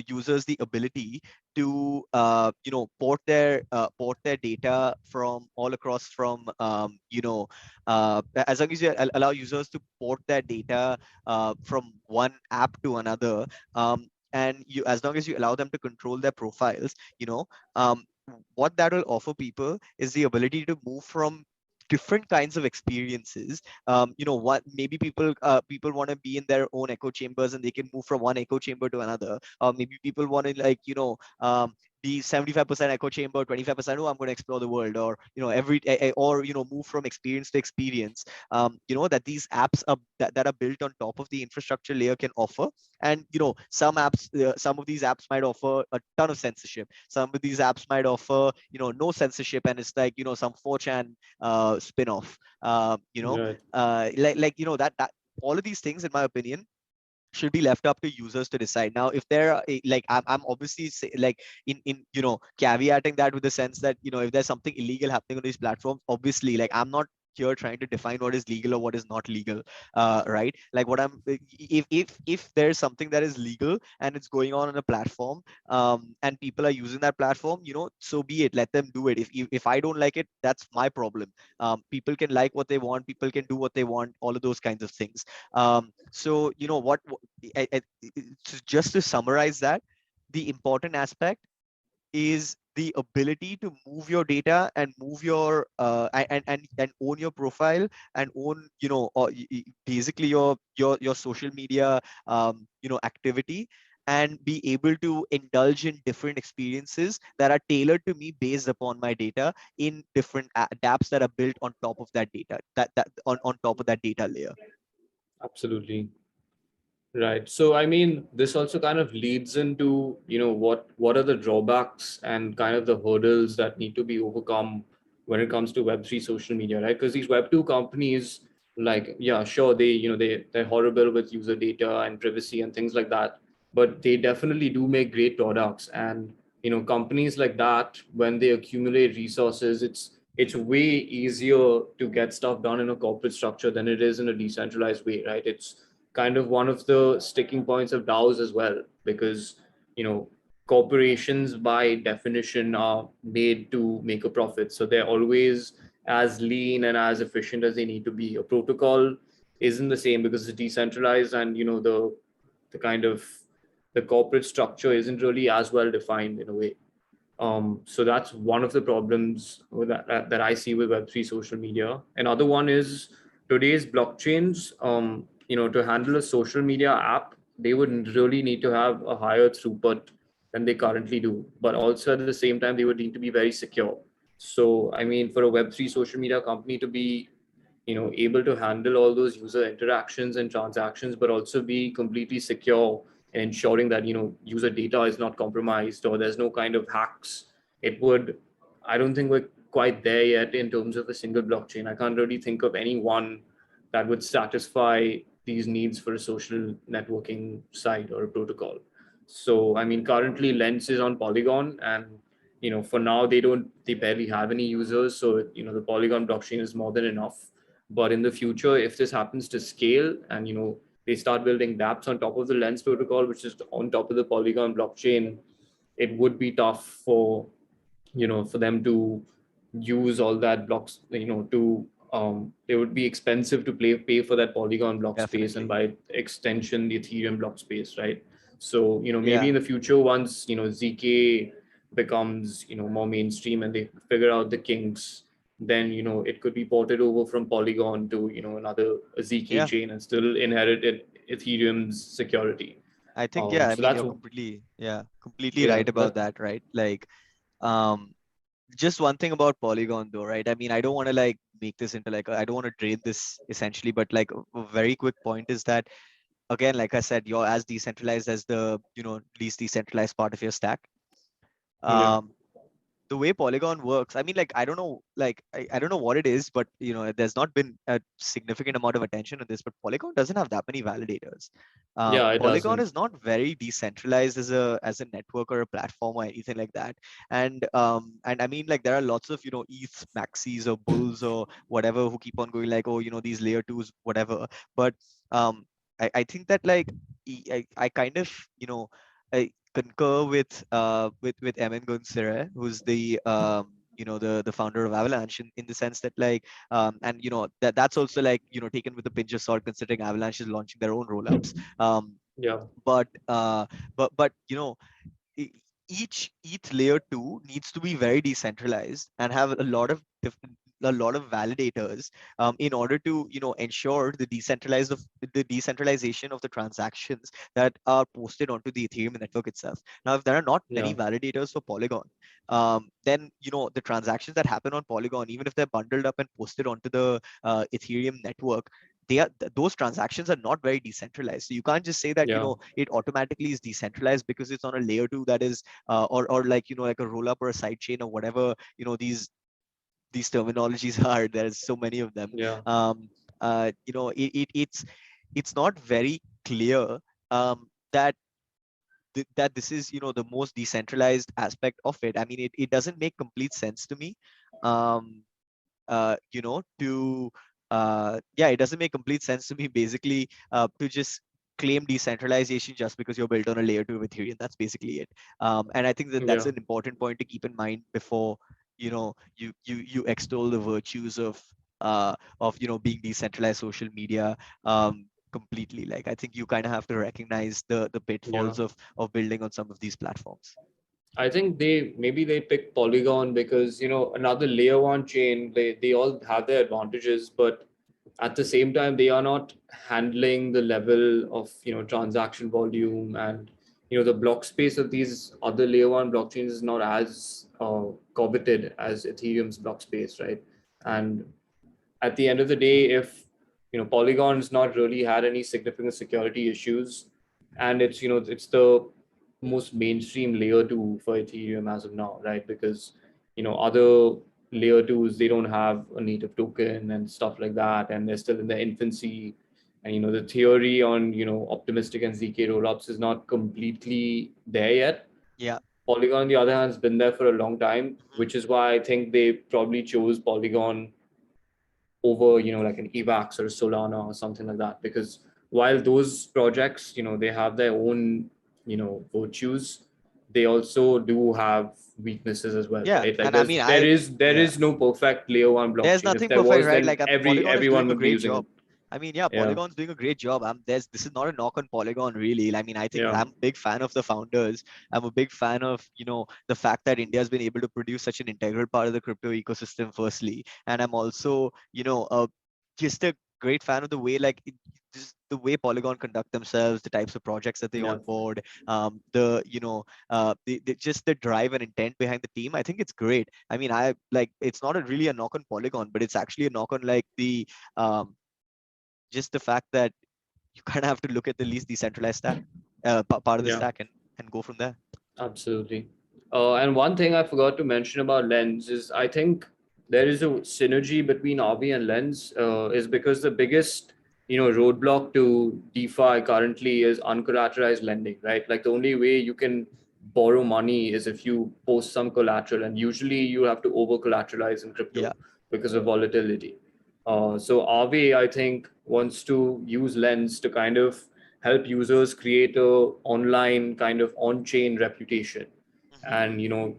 users the ability to port their data from all across, from as long as you allow users to port their data from one app to another, and you as long as you allow them to control their profiles, um, what that will offer people is the ability to move from different kinds of experiences. What maybe people want to be in their own echo chambers and they can move from one echo chamber to another. Maybe people want to, like, be 75% echo chamber, 25%, oh, I'm going to explore the world, or or move from experience to experience, that these apps that are built on top of the infrastructure layer can offer. And some of these apps might offer a ton of censorship. Some of these apps might offer no censorship, and it's like some 4chan spin-off. Right. That all of these things, in my opinion, should be left up to users to decide. Now, if there are like, I'm obviously like in caveating that with the sense that if there's something illegal happening on these platforms, obviously, like, I'm not here trying to define what is legal or what is not legal, right? Like, what I'm if there's something that is legal and it's going on a platform, and people are using that platform, so be it, let them do it. If I don't like it, that's my problem. People can like what they want, people can do what they want, all of those kinds of things. So just to summarize that, the important aspect is the ability to move your data and move your and own your profile, and own basically your social media activity, and be able to indulge in different experiences that are tailored to me based upon my data in different dApps that are built on top of that data, that on top of that data layer. Absolutely. Right. So I mean, this also kind of leads into, what are the drawbacks and kind of the hurdles that need to be overcome when it comes to Web3 social media, right? Because these Web2 companies, like, yeah, sure, they're horrible with user data and privacy and things like that, but they definitely do make great products. And companies like that, when they accumulate resources, it's way easier to get stuff done in a corporate structure than it is in a decentralized way, right? It's kind of one of the sticking points of DAOs as well, because you know corporations by definition are made to make a profit, so they're always as lean and as efficient as they need to be. A protocol isn't the same because it's decentralized, and the kind of the corporate structure isn't really as well defined in a way. So that's one of the problems with that I see with Web3 social media. Another one is today's blockchains. To handle a social media app, they would really need to have a higher throughput than they currently do. But also at the same time, they would need to be very secure. So, I mean, for a Web3 social media company to be able to handle all those user interactions and transactions, but also be completely secure and ensuring that user data is not compromised or there's no kind of hacks. It would I don't think we're quite there yet in terms of a single blockchain. I can't really think of any one that would satisfy these needs for a social networking site or a protocol. So I mean, currently Lens is on Polygon, and for now they barely have any users, so the Polygon blockchain is more than enough. But in the future, if this happens to scale and they start building dApps on top of the Lens protocol, which is on top of the Polygon blockchain, it would be tough for them to use all that blocks, to they would be expensive to pay for that Polygon block space, and Definitely. by extension the Ethereum block space, right? So maybe Yeah. in the future, once ZK becomes more mainstream and they figure out the kinks, then it could be ported over from Polygon to another ZK Yeah. chain and still inherit Ethereum's security. I think, yeah, I So mean, that's you're completely, yeah, completely yeah right about that that, right? Like, um just one thing about Polygon though, right? I mean, I don't want to like make this into like I don't want to drain this essentially, but like a very quick point is that again, like I said, you're as decentralized as the least decentralized part of your stack. Yeah, Um, the way Polygon works, I mean, like I don't know, like I don't know what it is, but there's not been a significant amount of attention on this. But Polygon doesn't have that many validators. yeah, it Polygon doesn't. is not very decentralized as a network or a platform or anything like that. And I mean, like there are lots of ETH maxis or bulls or whatever who keep on going like, oh, these layer twos, whatever. But um, I think that like I kind of concur with Emin Gunsere, who's the the founder of Avalanche in the sense that like and that's also like taken with a pinch of salt considering Avalanche is launching their own rollups. Yeah, But e- each layer 2 needs to be very decentralized and have a lot of validators in order to ensure the decentralization of the transactions that are posted onto the Ethereum network itself. Now, if there are not yeah, many validators for Polygon, then the transactions that happen on Polygon, even if they're bundled up and posted onto the Ethereum network, those transactions are not very decentralized. So you can't just say that yeah, it automatically is decentralized because it's on a layer 2 that is or like like a roll up or a side chain or whatever these terminologies are. There's so many of them. yeah, It's not very clear that that this is the most decentralized aspect of it. I mean, it doesn't make complete sense to me. um to yeah, it doesn't make complete sense to me basically to just claim decentralization just because you're built on a layer 2 of Ethereum. That's basically it. And I think that that's yeah. an important point to keep in mind before you extol the virtues of being decentralized social media completely. Like I think you kind of have to recognize the Yeah. pitfalls of building on some of these platforms. I think they picked Polygon because another layer one chain, they all have their advantages, but at the same time they are not handling the level of transaction volume, and the block space of these other layer one blockchains is not as coveted as Ethereum's block space, right? And at the end of the day, if Polygon's not really had any significant security issues, and it's the most mainstream layer two for Ethereum as of now, right? Because other layer twos, they don't have a native token and stuff like that, and they're still in their infancy. And the theory on optimistic and ZK rollups is not completely there yet. Yeah. Polygon, on the other hand, has been there for a long time, Mhm. which is why I think they probably chose Polygon over like an Evax or a Solana or something like that, because while those projects they have their own virtues, they also do have weaknesses as well, Yeah, right? Like and I mean there yeah, is no perfect layer one there's blockchain. If nothing there perfect, was, right? then Like Polygon is everyone doing a would be great using job. it. I mean, yeah, Yeah, Polygon's doing a great job. This is not a knock on Polygon, really. I mean, I think yeah, I'm a big fan of the founders. I'm a big fan of, the fact that India has been able to produce such an integral part of the crypto ecosystem, firstly. And I'm also, just a great fan of the way, like, just the way Polygon conduct themselves, the types of projects that they yeah. onboard, just the drive and intent behind the team. I think it's great. I mean, I like it's not really a knock on Polygon, but it's actually a knock on like the um, just the fact that you kind of have to look at the least decentralized stack, part of the Yeah. stack, and go from there. Absolutely. And one thing I forgot to mention about Lens is I think there is a synergy between RB and Lens, is because the biggest roadblock to DeFi currently is uncollateralized lending, right? Like the only way you can borrow money is if you post some collateral, and usually you have to over collateralize in Yeah. crypto because of volatility. So RB, I think, wants to use Lens to kind of help users create a online kind of on-chain reputation. Hmm. And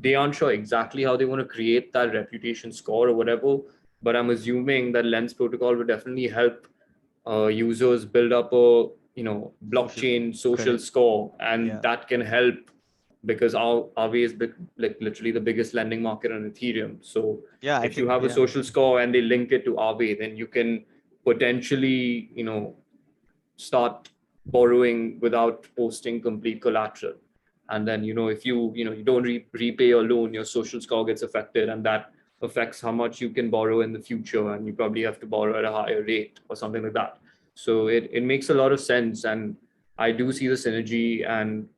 they aren't sure exactly how they want to create that reputation score or whatever, but I'm assuming that Lens protocol would definitely help users build up a Social blockchain social credit. score, and Yeah. that can help because our Aave is like literally the biggest lending market on Ethereum. So Yeah. I if you think. have a Yeah. social score and they link it to Aave, then you can potentially start borrowing without posting complete collateral. And then, if you don't repay your loan, your social score gets affected, and that affects how much you can borrow in the future, and you probably have to borrow at a higher rate or something like that. So it makes a lot of sense, and I do see the synergy, and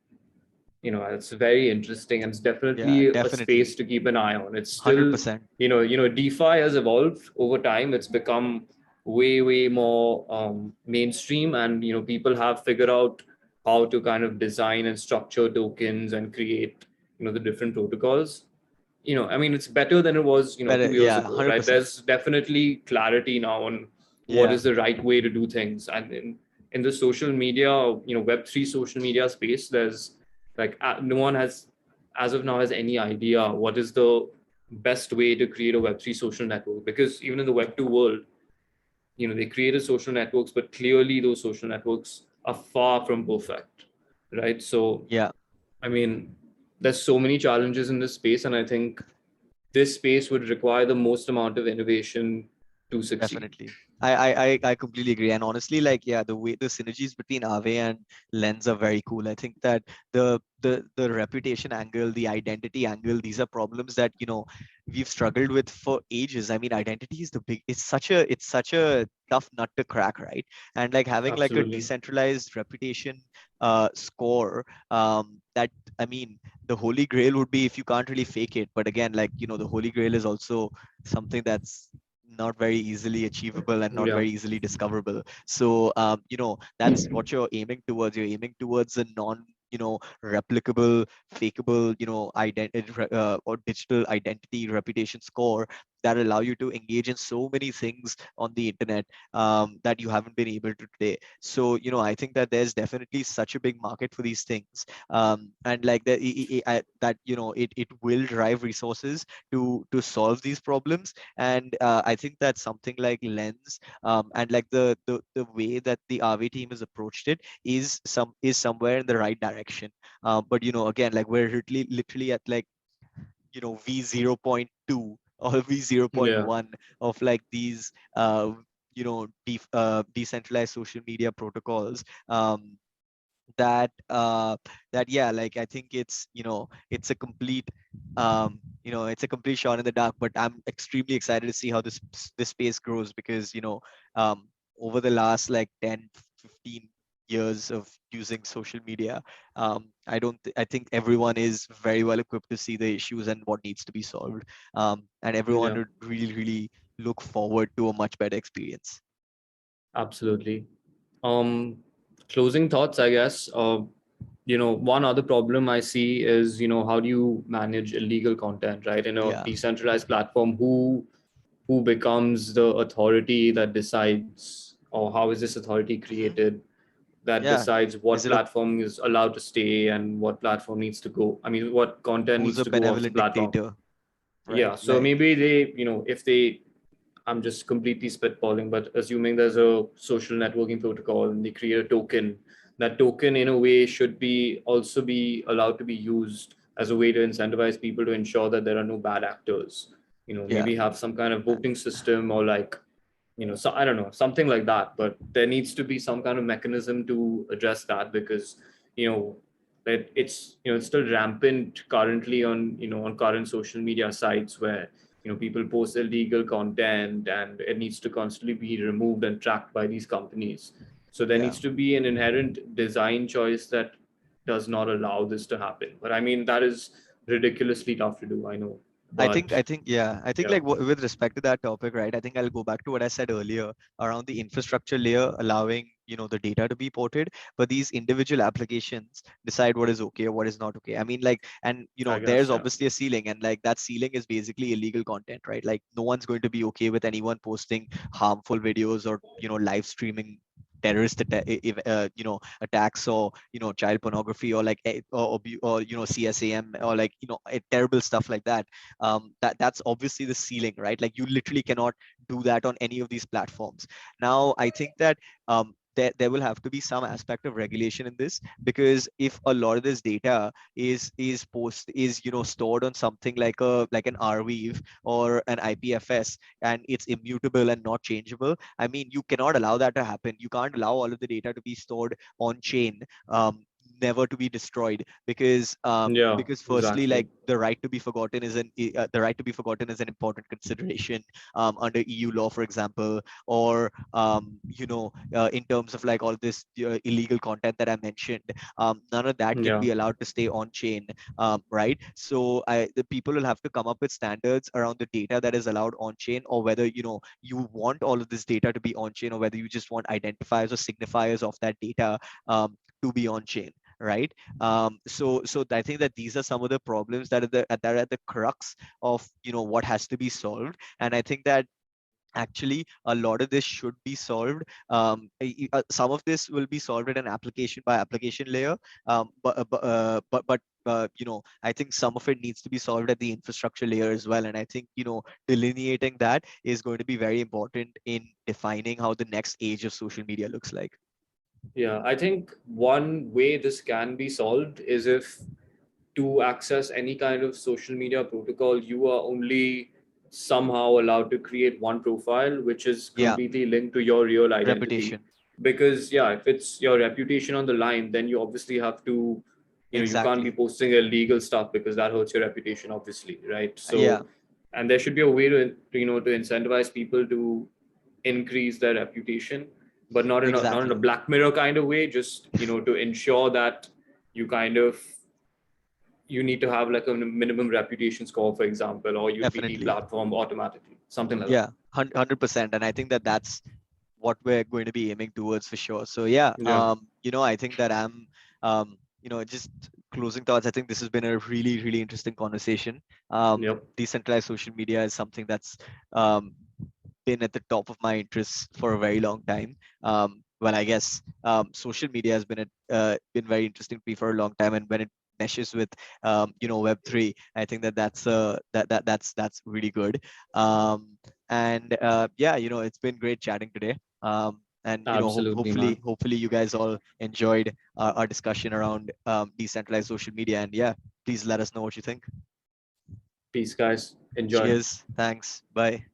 it's very interesting, and it's Yeah, definitely a definitely. space to keep an eye on. It's still, 100%. DeFi has evolved over time. It's become way more mainstream, and people have figured out how to kind of design and structure tokens and create the different protocols. I mean, it's better than it was, Better. 2 years Yeah, ago, right? 100%. There's definitely clarity now on what Yeah. is the right way to do things. And in the social media, Web3 social media space, there's like no one has, as of now, has any idea what is the best way to create a Web3 social network. Because even in the Web2 world, they created social networks, but clearly those social networks are far from perfect, right? So, Yeah. I mean, there's so many challenges in this space, and I think this space would require the most amount of innovation to succeed. Definitely. I completely agree. And honestly, like, yeah, the way the synergies between Aave and Lens are very cool. I think that the reputation angle, the identity angle, these are problems that, we've struggled with for ages. I mean, identity is it's such a tough nut to crack, right? And like having like a Absolutely. decentralized reputation score, that, I mean, the holy grail would be if you can't really fake it. But again, like, the holy grail is also something that's not very easily achievable and not Yeah. very easily discoverable. So, that's what you're aiming towards. You're aiming towards a replicable, fakeable, or digital identity reputation score that allow you to engage in so many things on the internet, that you haven't been able to today. So, I think that there's definitely such a big market for these things, and like that, it will drive resources to solve these problems. And I think that something like Lens, and like the way that the RV team has approached it is somewhere in the right direction. But again, like we're literally at like, V 0.2 or V Yeah. 0.1 of like these decentralized social media protocols, that yeah, like I think it's a complete, it's a complete shot in the dark. But I'm extremely excited to see how this space grows, because um over the last like 10 15 years of using social media, I think everyone is very well equipped to see the issues and what needs to be solved, and everyone Yeah. would really look forward to a much better experience. Absolutely. Um, Closing thoughts, I guess. One other problem I see is, how do you manage illegal content, right? In a Yeah. decentralized platform, who becomes the authority that decides, or how is this authority Hmm. created, that Yeah. decides Is what it a platform is allowed to stay and what platform needs to go. I mean, what content who's needs a to go off the benevolent platform. dictator, right? Yeah. So Like, maybe they, if they, I'm just completely spitballing, but assuming there's a social networking protocol and they create a token, that token in a way should be also be allowed to be used as a way to incentivize people to ensure that there are no bad actors. yeah, Maybe have some kind of uh, voting system, or like, so I don't know, something like that. But there needs to be some kind of mechanism to address that, because you know that it's still rampant currently on on current social media sites, where people post illegal content and it needs to constantly be removed and tracked by these companies. So there yeah. needs to be an inherent design choice that does not allow this to happen. But I mean, that is ridiculously tough to do, I know. But Yeah, I think yeah. like with respect to that topic, right? I think I'll go back to what I said earlier around the infrastructure layer allowing, the data to be ported, but these individual applications decide what is okay or what is not okay. I mean, like, and I there's guess, yeah. obviously a ceiling, and like that ceiling is basically illegal content, right? Like no one's going to be okay with anyone posting harmful videos or, live streaming attacks, or child pornography, or like or CSAM, or like terrible stuff like that. That's obviously the ceiling, right? Like you literally cannot do that on any of these platforms. Now I think that there will have to be some aspect of regulation in this, because if a lot of this data is stored on something like an Arweave or an IPFS, and it's immutable and not changeable, I mean, you cannot allow that to happen. You can't allow all of the data to be stored on chain, never to be destroyed, Yeah, because firstly, exactly. like the right to be forgotten is the right to be forgotten is an important consideration under EU law, for example, or in terms of like all this illegal content that I mentioned. None of that can Yeah, be allowed to stay on chain, right? So the people will have to come up with standards around the data that is allowed on chain, or whether you want all of this data to be on chain, or whether you just want identifiers or signifiers of that data to be on chain, right? So I think that these are some of the problems that are at the crux of what has to be solved. And I think that actually a lot of this should be solved. Some of this will be solved at an application by application layer, but I think some of it needs to be solved at the infrastructure layer as well. And I think delineating that is going to be very important in defining how the next age of social media looks like. yeah. I think one way this can be solved is if to access any kind of social media protocol, you are only somehow allowed to create one profile, which is Yeah, completely linked to your real identity. reputation. Because, yeah, if it's your reputation on the line, then you obviously have to, you can't be Exactly. posting illegal stuff because that hurts your reputation, obviously, right? Yeah, So, and there should be a way to incentivize people to increase their reputation, but not in a exactly. Black Mirror kind of way, just, to ensure that you kind of you need to have like a minimum reputation score, for example, or you'll be Definitely. deplatformed automatically, something like that. Yeah, 100%. And I think that that's what we're going to be aiming towards for sure. So yeah, Yeah. I think that just closing thoughts. I think this has been a really, really interesting conversation. Yep. Decentralized social media is something that's um, been at the top of my interests for a very long time. Well, I guess social media has been very interesting to me for a long time, and when it meshes with Web3, I think that that's really good. And yeah, it's been great chatting today. And Absolutely, man. hopefully you guys all enjoyed our discussion around decentralized social media. And yeah, please let us know what you think. Peace, guys. Enjoy. Cheers. Thanks. Bye.